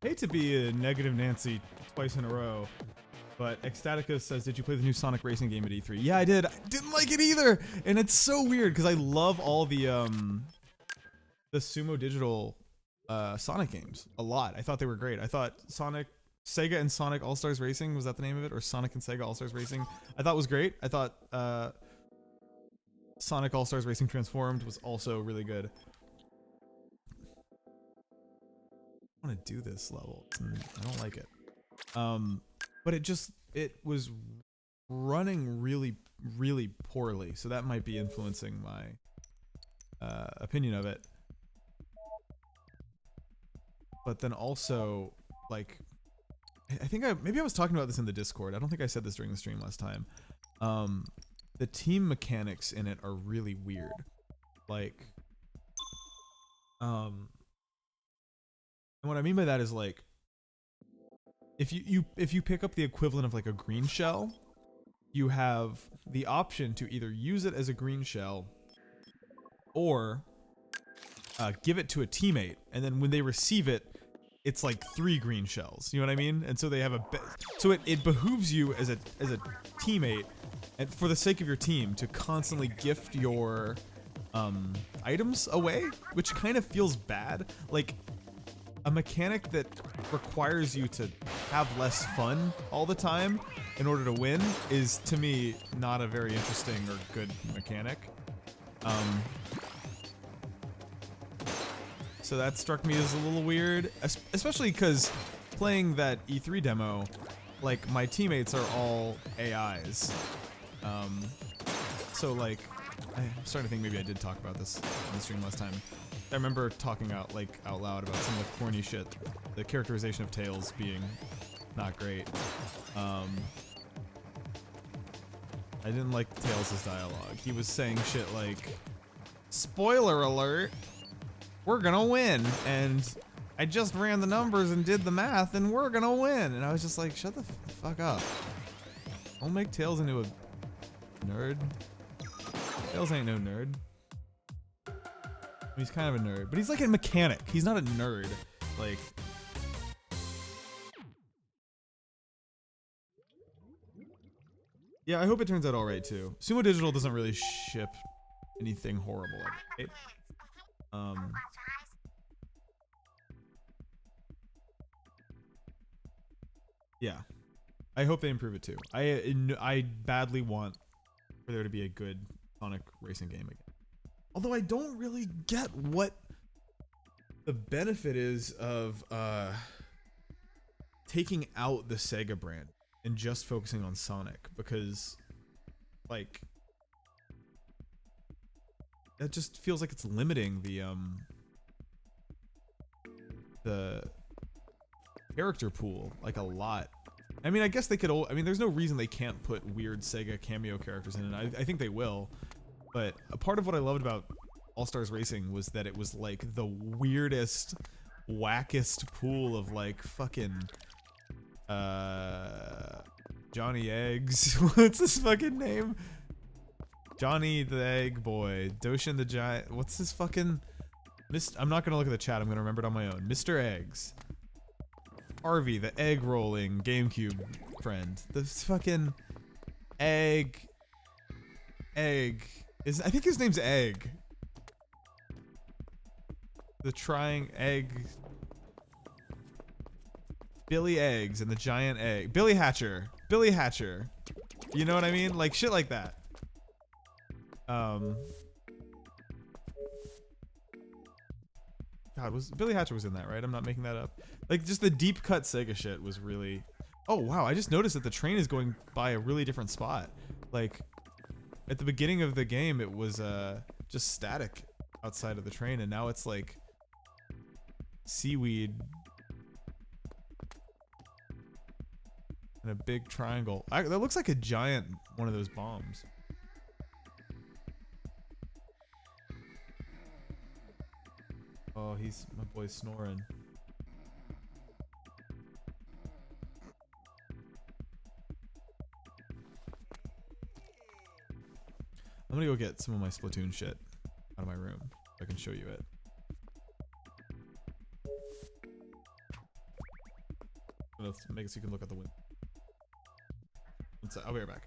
Hate to be a negative Nancy twice in a row, but Ecstatica says, did you play the new Sonic Racing game at E3? Yeah, I did. I didn't like it either, and it's so weird because I love all the Sumo Digital Sonic games a lot. I thought they were great. I thought Sega and Sonic All-Stars Racing, was that the name of it? Or Sonic and Sega All-Stars Racing? I thought was great. I thought Sonic All-Stars Racing Transformed was also really good. I want to do this level. I don't like it. But it was running really, really poorly. So that might be influencing my opinion of it. But then also, like, I think maybe I was talking about this in the Discord. I don't think I said this during the stream last time. The team mechanics in it are really weird. Like, and what I mean by that is, like, if you pick up the equivalent of like a green shell, you have the option to either use it as a green shell or give it to a teammate, and then when they receive it, it's like 3 green shells. You know what I mean? And so they have so it behooves you as a teammate, and for the sake of your team, to constantly gift your items away, which kind of feels bad. Like, a mechanic that requires you to have less fun all the time in order to win is, to me, not a very interesting or good mechanic. So that struck me as a little weird, especially because playing that E3 demo, like, my teammates are all AIs. So, like, I'm starting to think maybe I did talk about this on the stream last time. I remember talking out loud about some of the corny shit, the characterization of Tails being not great. I didn't like Tails' dialogue. He was saying shit like, "Spoiler alert, we're gonna win," and I just ran the numbers and did the math, and we're gonna win. And I was just like, shut the fuck up. Don't make Tails into a nerd. Tails ain't no nerd. He's kind of a nerd, but he's like a mechanic. He's not a nerd. Like, yeah, I hope it turns out alright too. Sumo Digital doesn't really ship anything horrible, right? Yeah, I hope they improve it too. I badly want for there to be a good Sonic racing game again. Although I don't really get what the benefit is of taking out the Sega brand and just focusing on Sonic, because, like, that just feels like it's limiting the character pool, like, a lot. I mean, I guess they could I mean, there's no reason they can't put weird Sega cameo characters in it. I think they will. But a part of what I loved about All-Stars Racing was that it was like the weirdest, wackest pool of like fucking Johnny Eggs. What's his fucking name? Johnny the Egg Boy, Doshin the Giant. What's his fucking I'm not gonna look at the chat. I'm gonna remember it on my own. Mr. Eggs. Harvey, the egg rolling GameCube friend. The fucking egg. I think his name's Egg. The trying egg. Billy Eggs and the giant egg. Billy Hatcher. Billy Hatcher. You know what I mean? Like shit like that. God, Billy Hatcher was in that, right? I'm not making that up. Like, just the deep cut Sega shit was really... Oh, wow, I just noticed that the train is going by a really different spot. Like, at the beginning of the game, it was just static outside of the train, and now it's like seaweed and a big triangle. That looks like a giant one of those bombs. Oh, my boy's snoring. I'm gonna go get some of my Splatoon shit out of my room so I can show you it. Let's make it so you can look out the window. I'll be right back.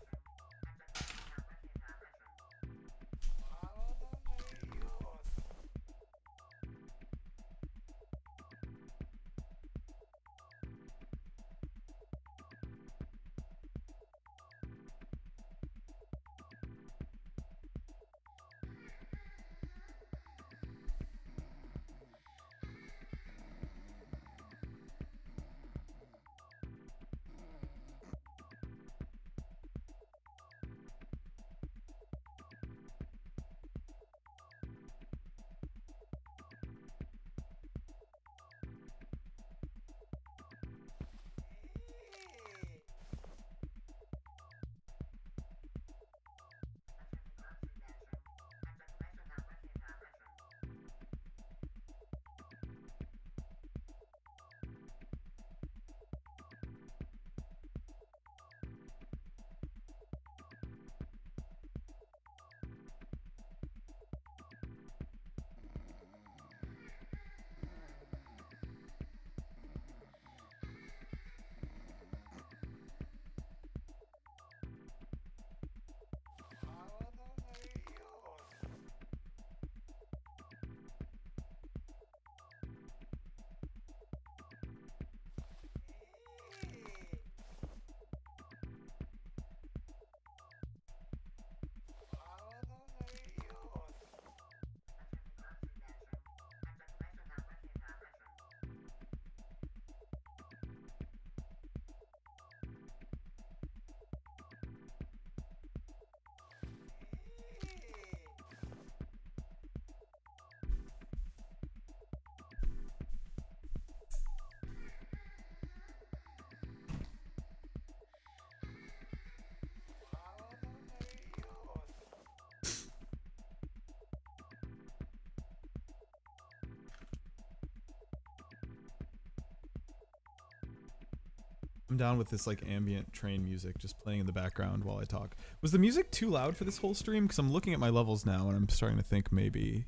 I'm down with this like ambient train music just playing in the background while I talk. Was the music too loud for this whole stream? Because I'm looking at my levels now and I'm starting to think maybe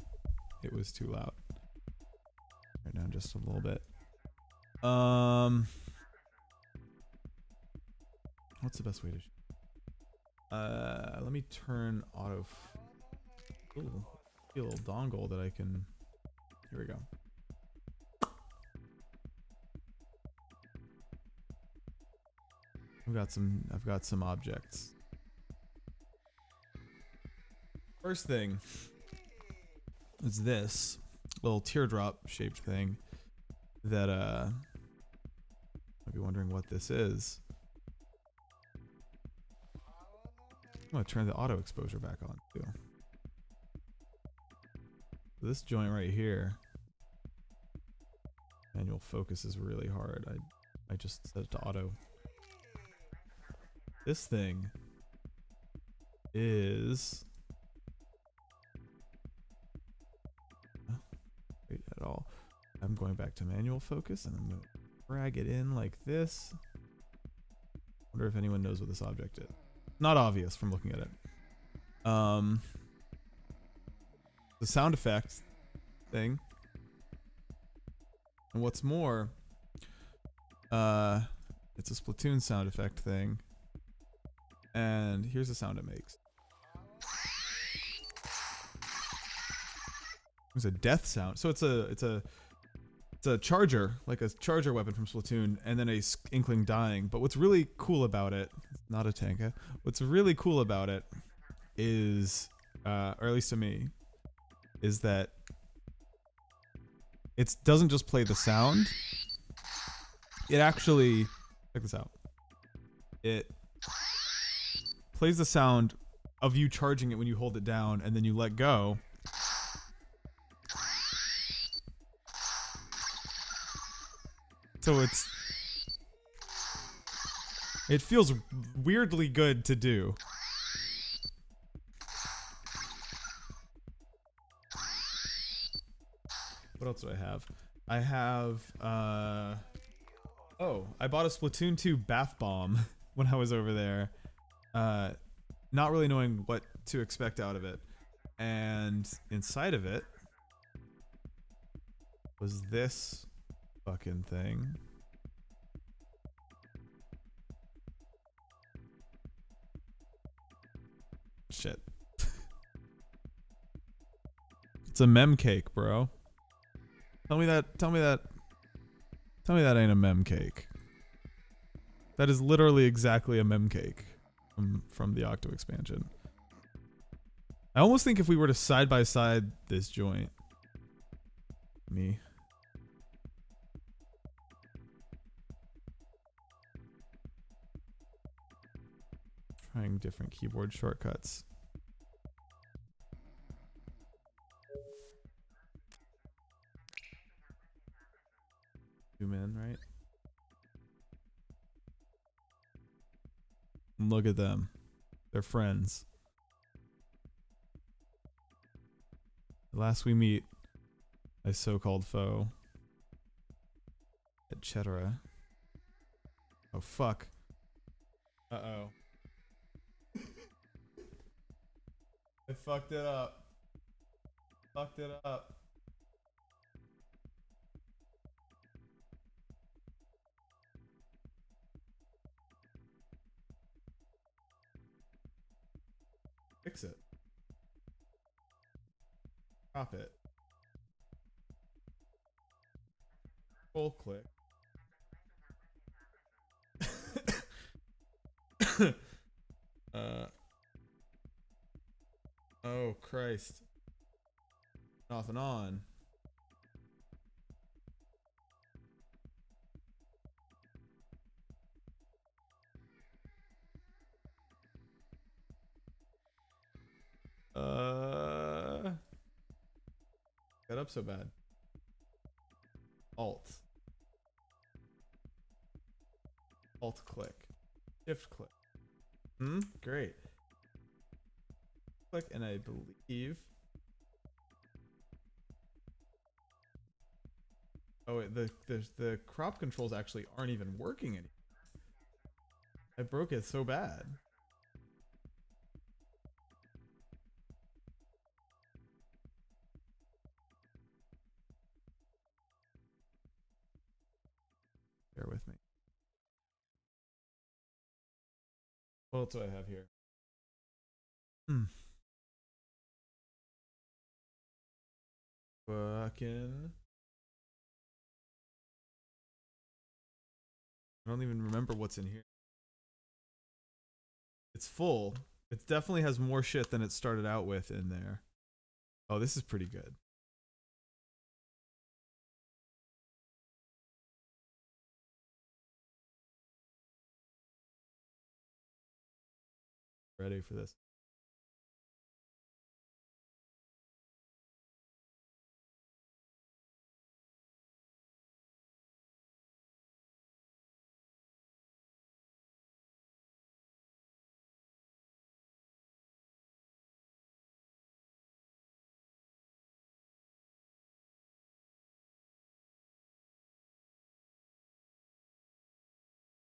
it was too loud. Right down just a little bit. What's the best way to? Let me turn auto. Ooh, a little dongle that I can. Here we go. I've got some objects. First thing is this little teardrop shaped thing that might be wondering what this is. I'm gonna turn the auto exposure back on too. This joint right here, manual focus is really hard. I just set it to auto. This thing is wait at all. I'm going back to manual focus and I'm gonna drag it in like this. Wonder if anyone knows what this object is. Not obvious from looking at it. The sound effect thing. And what's more, it's a Splatoon sound effect thing. And here's the sound it makes. It's a death sound. So it's a charger, like a charger weapon from Splatoon, and then a inkling dying. But what's really cool about it, not a tanka. What's really cool about it is, or at least to me, is that it doesn't just play the sound. It actually, check this out. It plays the sound of you charging it when you hold it down and then you let go. So it feels weirdly good to do. What else do I have? I have, oh, I bought a Splatoon 2 bath bomb when I was over there. Not really knowing what to expect out of it. And inside of it was this fucking thing. Shit. It's a mem cake, bro. Tell me that ain't a mem cake. That is literally exactly a mem cake from the Octo expansion. I almost think if we were to side by side this joint, trying different keyboard shortcuts. Zoom in, right? And look at them. They're friends. The last we meet, my so-called foe, etc. Oh fuck. Uh-oh. I fucked it up. Fucked it up. Fix it. Drop it. Full click. Oh Christ. Off and on. Got up so bad. Alt click. Shift click. Great. Click, and I believe. Oh, wait, the crop controls actually aren't even working anymore. I broke it so bad. Bear with me. What else do I have here? Fucking. I don't even remember what's in here. It's full. It definitely has more shit than it started out with in there. Oh, this is pretty good. Ready for this.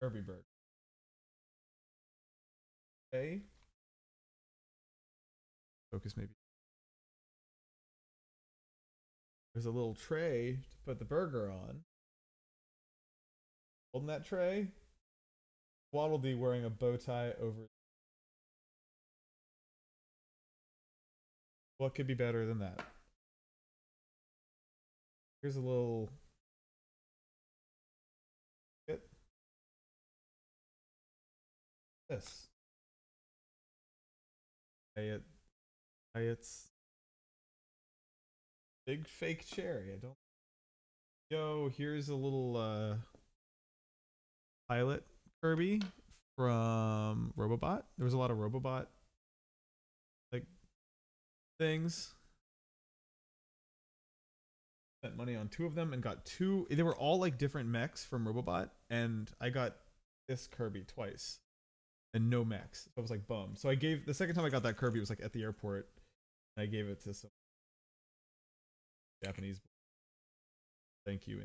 Kirby Bird. Okay. Focus maybe. There's a little tray to put the burger on. Holding that tray. Waddle Dee wearing a bow tie over. What could be better than that? Here's a little. This. It's big fake cherry. I don't. Yo, here's a little pilot Kirby from Robobot. There was a lot of Robobot like things. Spent money on 2 of them and got 2. They were all like different mechs from Robobot, and I got this Kirby twice and no mechs. So I was like bummed. So I gave the second time I got that Kirby was like at the airport, and I gave it to some Japanese. Thank you.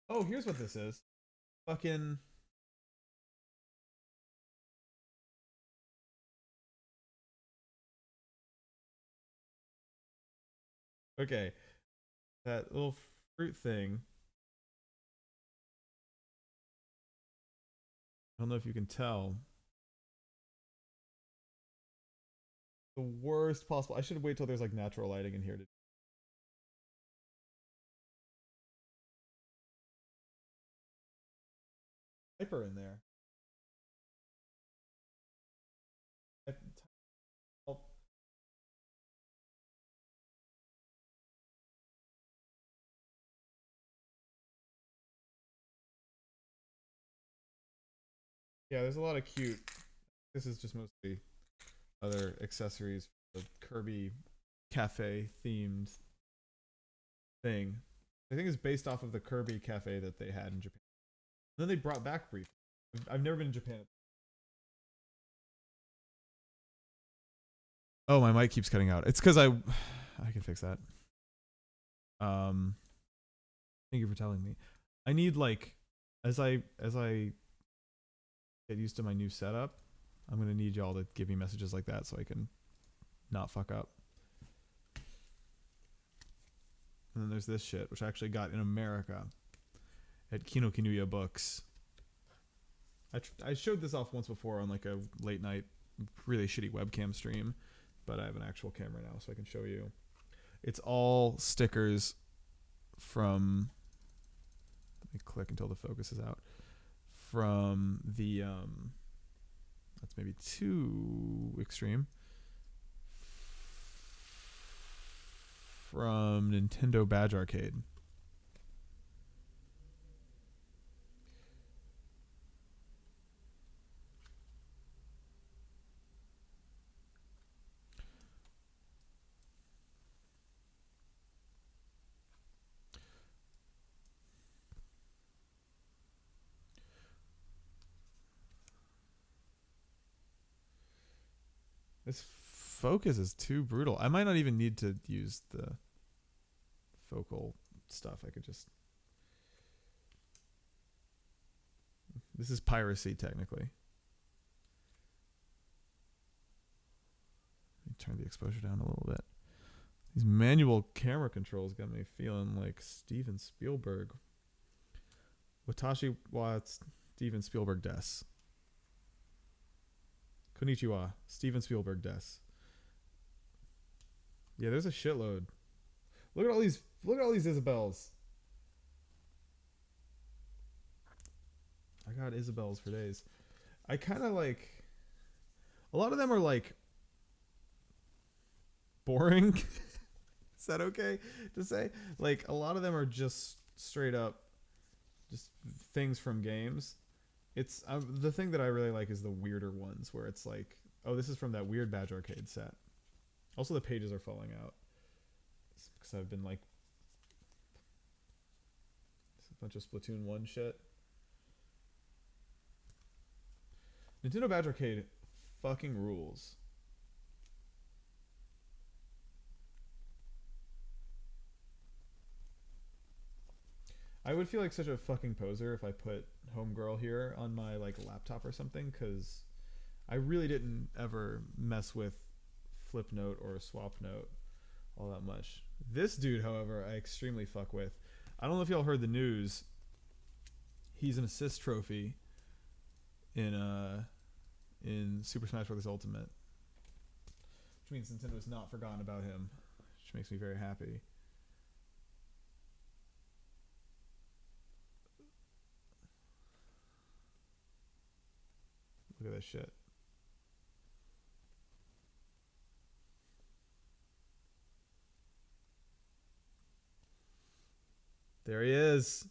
Oh, here's what this is. Fucking. Okay, that little fruit thing. I don't know if you can tell. The worst possible. I should wait till there's like natural lighting in here to hyper in there. Yeah, there's a lot of cute. This is just mostly other accessories for the Kirby cafe themed thing. I think it's based off of the Kirby cafe that they had in Japan. And then they brought back briefly. I've never been to Japan. Oh, my mic keeps cutting out. It's because I can fix that. Thank you for telling me. I need like as I get used to my new setup, I'm gonna need y'all to give me messages like that so I can not fuck up. And then there's this shit, which I actually got in America at Kinokuniya Books. I showed this off once before on like a late night, really shitty webcam stream, but I have an actual camera now, so I can show you. It's all stickers from. Let me click until the focus is out. From the that's maybe too extreme. From Nintendo Badge Arcade. This focus is too brutal. I might not even need to use the focal stuff. I could just. This is piracy, technically. Let me turn the exposure down a little bit. These manual camera controls got me feeling like Steven Spielberg. Watashi wa Steven Spielberg des. Konnichiwa, Steven Spielberg des. Yeah, there's a shitload. Look at all these Isabels. I got Isabels for days. I kind of like. A lot of them are like boring. Is that okay to say? Like a lot of them are just straight up, just things from games. It's the thing that I really like is the weirder ones where it's like, oh, this is from that weird Badge Arcade set. Also, the pages are falling out because I've been like a bunch of Splatoon 1 shit. Nintendo Badge Arcade fucking rules. I would feel like such a fucking poser if I put Homegirl here on my like laptop or something, because I really didn't ever mess with Flipnote or Swapnote all that much. This dude, however, I extremely fuck with. I don't know if y'all heard the news. He's an assist trophy in Super Smash Bros. Ultimate, which means Nintendo's not forgotten about him, which makes me very happy. Look at this shit. There he is.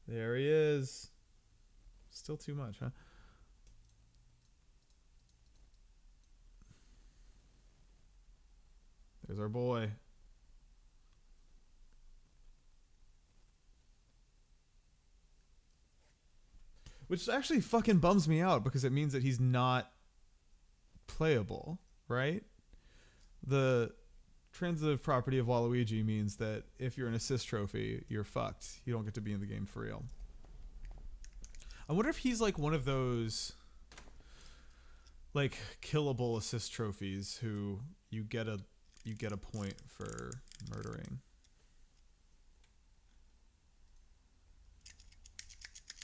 There he is. Still too much, huh? There's our boy. Which actually fucking bums me out because it means that he's not playable, right? The transitive property of Waluigi means that if you're an assist trophy, you're fucked. You don't get to be in the game for real. I wonder if he's like one of those like killable assist trophies who you get a you get a point for murdering.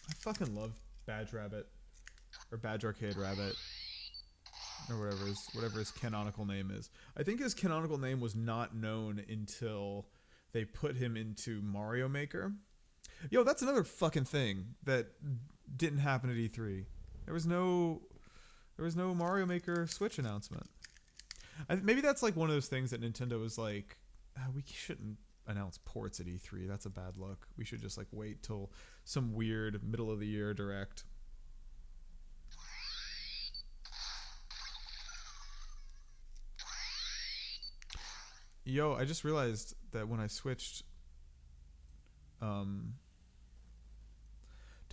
I fucking love Badge Rabbit. Or Badge Arcade Rabbit. Or whatever his canonical name is. I think his canonical name was not known until they put him into Mario Maker. Yo, that's another fucking thing that didn't happen at E3. There was no Mario Maker Switch announcement. Maybe that's like one of those things that Nintendo was like, we shouldn't announce ports at E3. That's a bad look. We should just like wait till some weird middle of the year direct. Yo, I just realized that when I switched to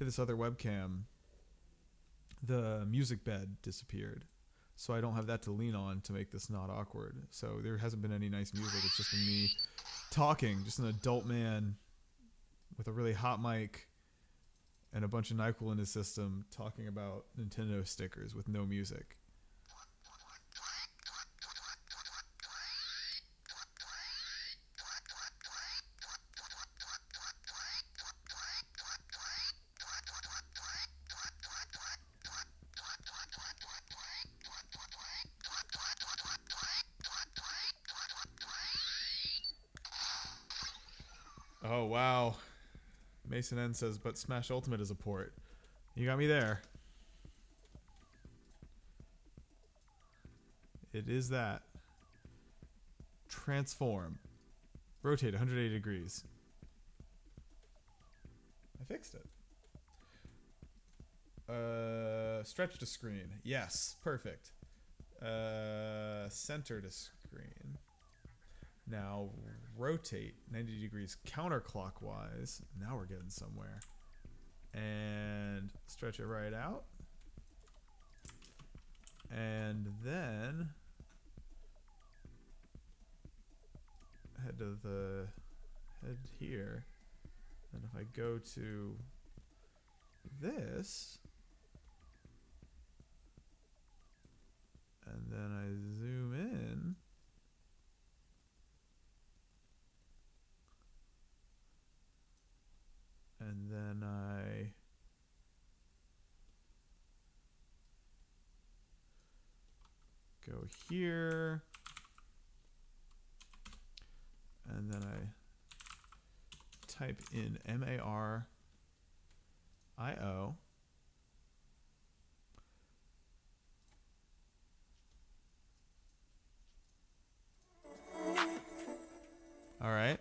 this other webcam, the music bed disappeared. So I don't have that to lean on to make this not awkward. So there hasn't been any nice music. It's just been me talking, just an adult man with a really hot mic and a bunch of Nyquil in his system talking about Nintendo stickers with no music. Oh, wow. Mason N says, but Smash Ultimate is a port. You got me there. It is that. Transform. Rotate 180 degrees. I fixed it. Stretch to screen. Yes, perfect. Center to screen. Now rotate 90 degrees counterclockwise. Now we're getting somewhere. And stretch it right out. And then head to the head here. And if I go to this, and then I zoom in, and then I go here, and then I type in MARIO. All right.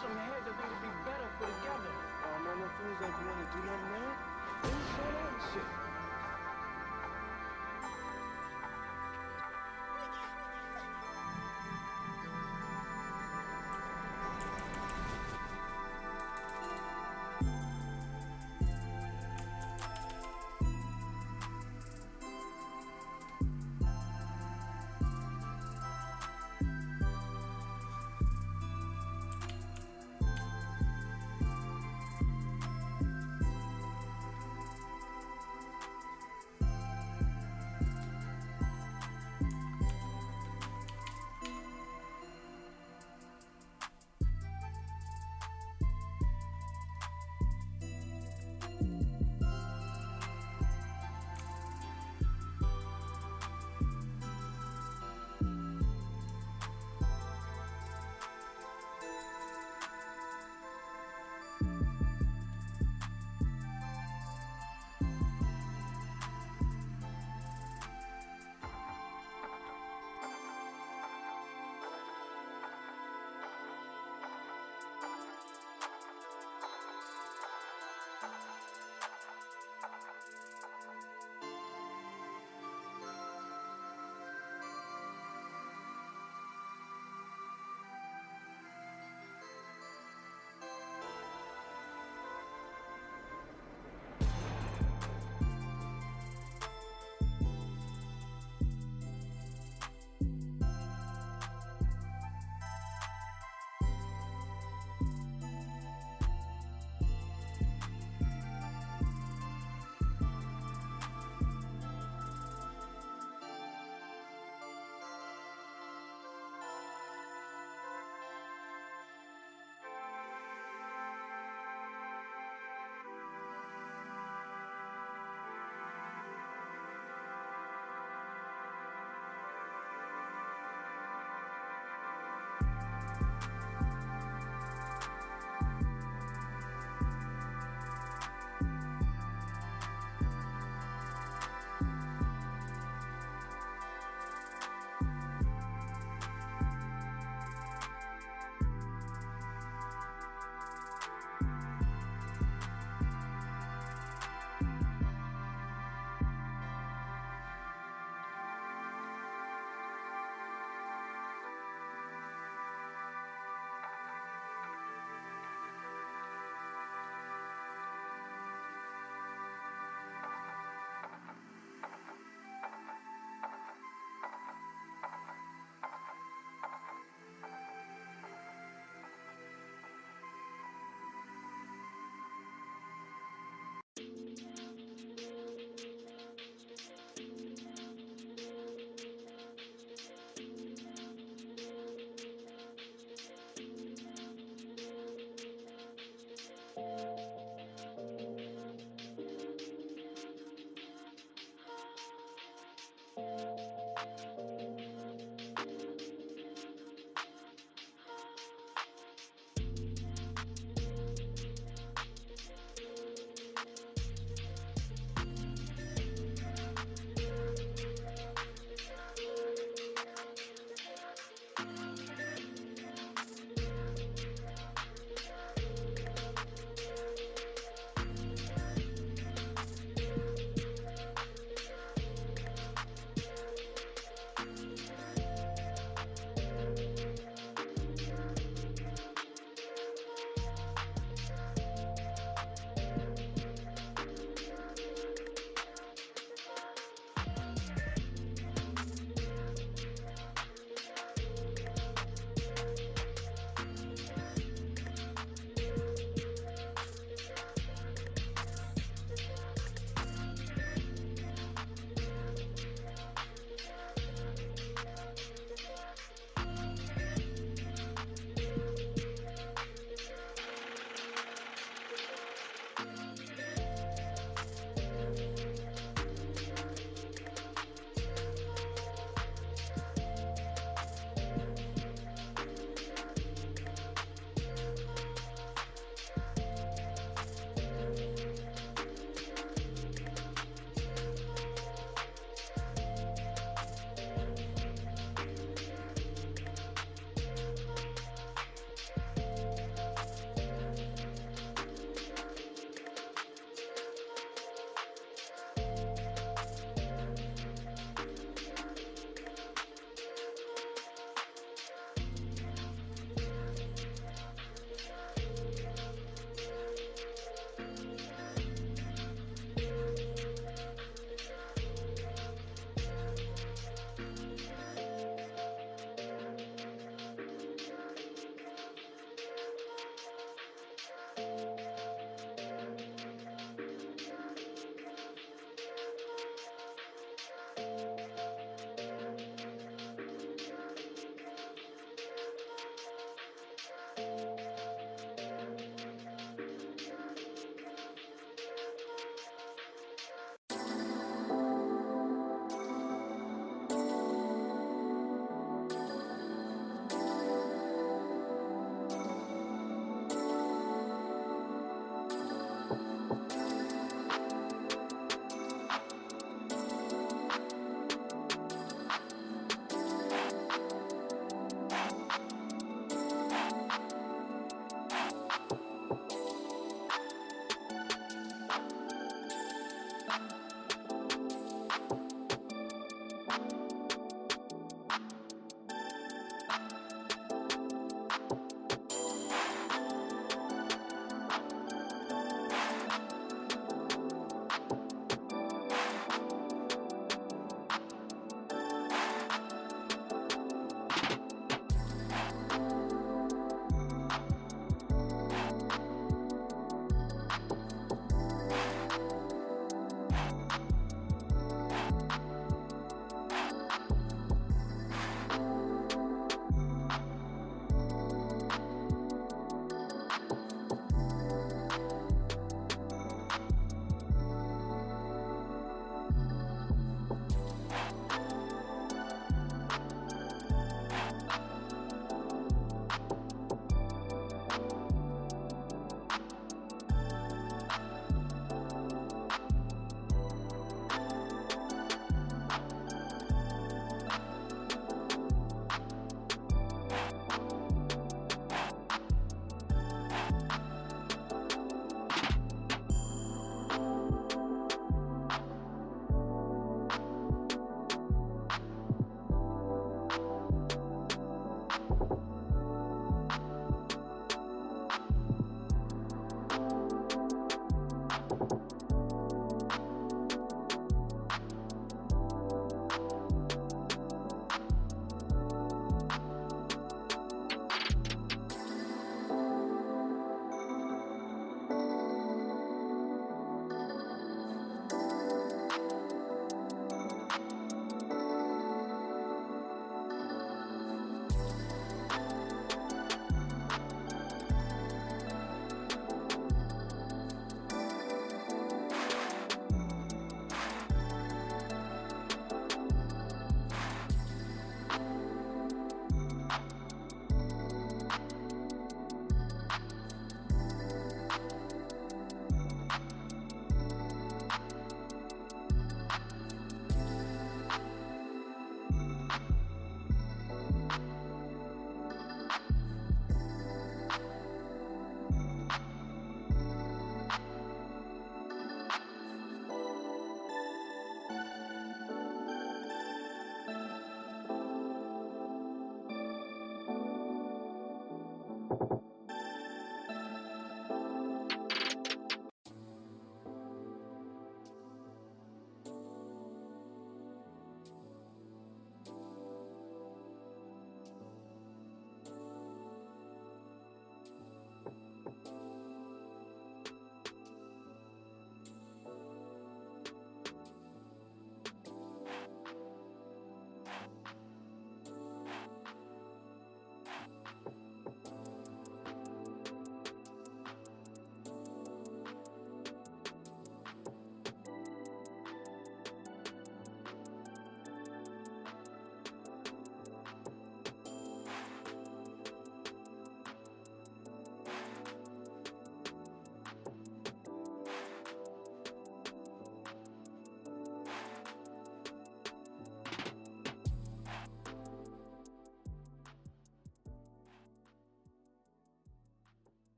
some heads, I think it'd be better put together. Oh man, no fools ain't gonna do nothing, man. They just shut out and shit.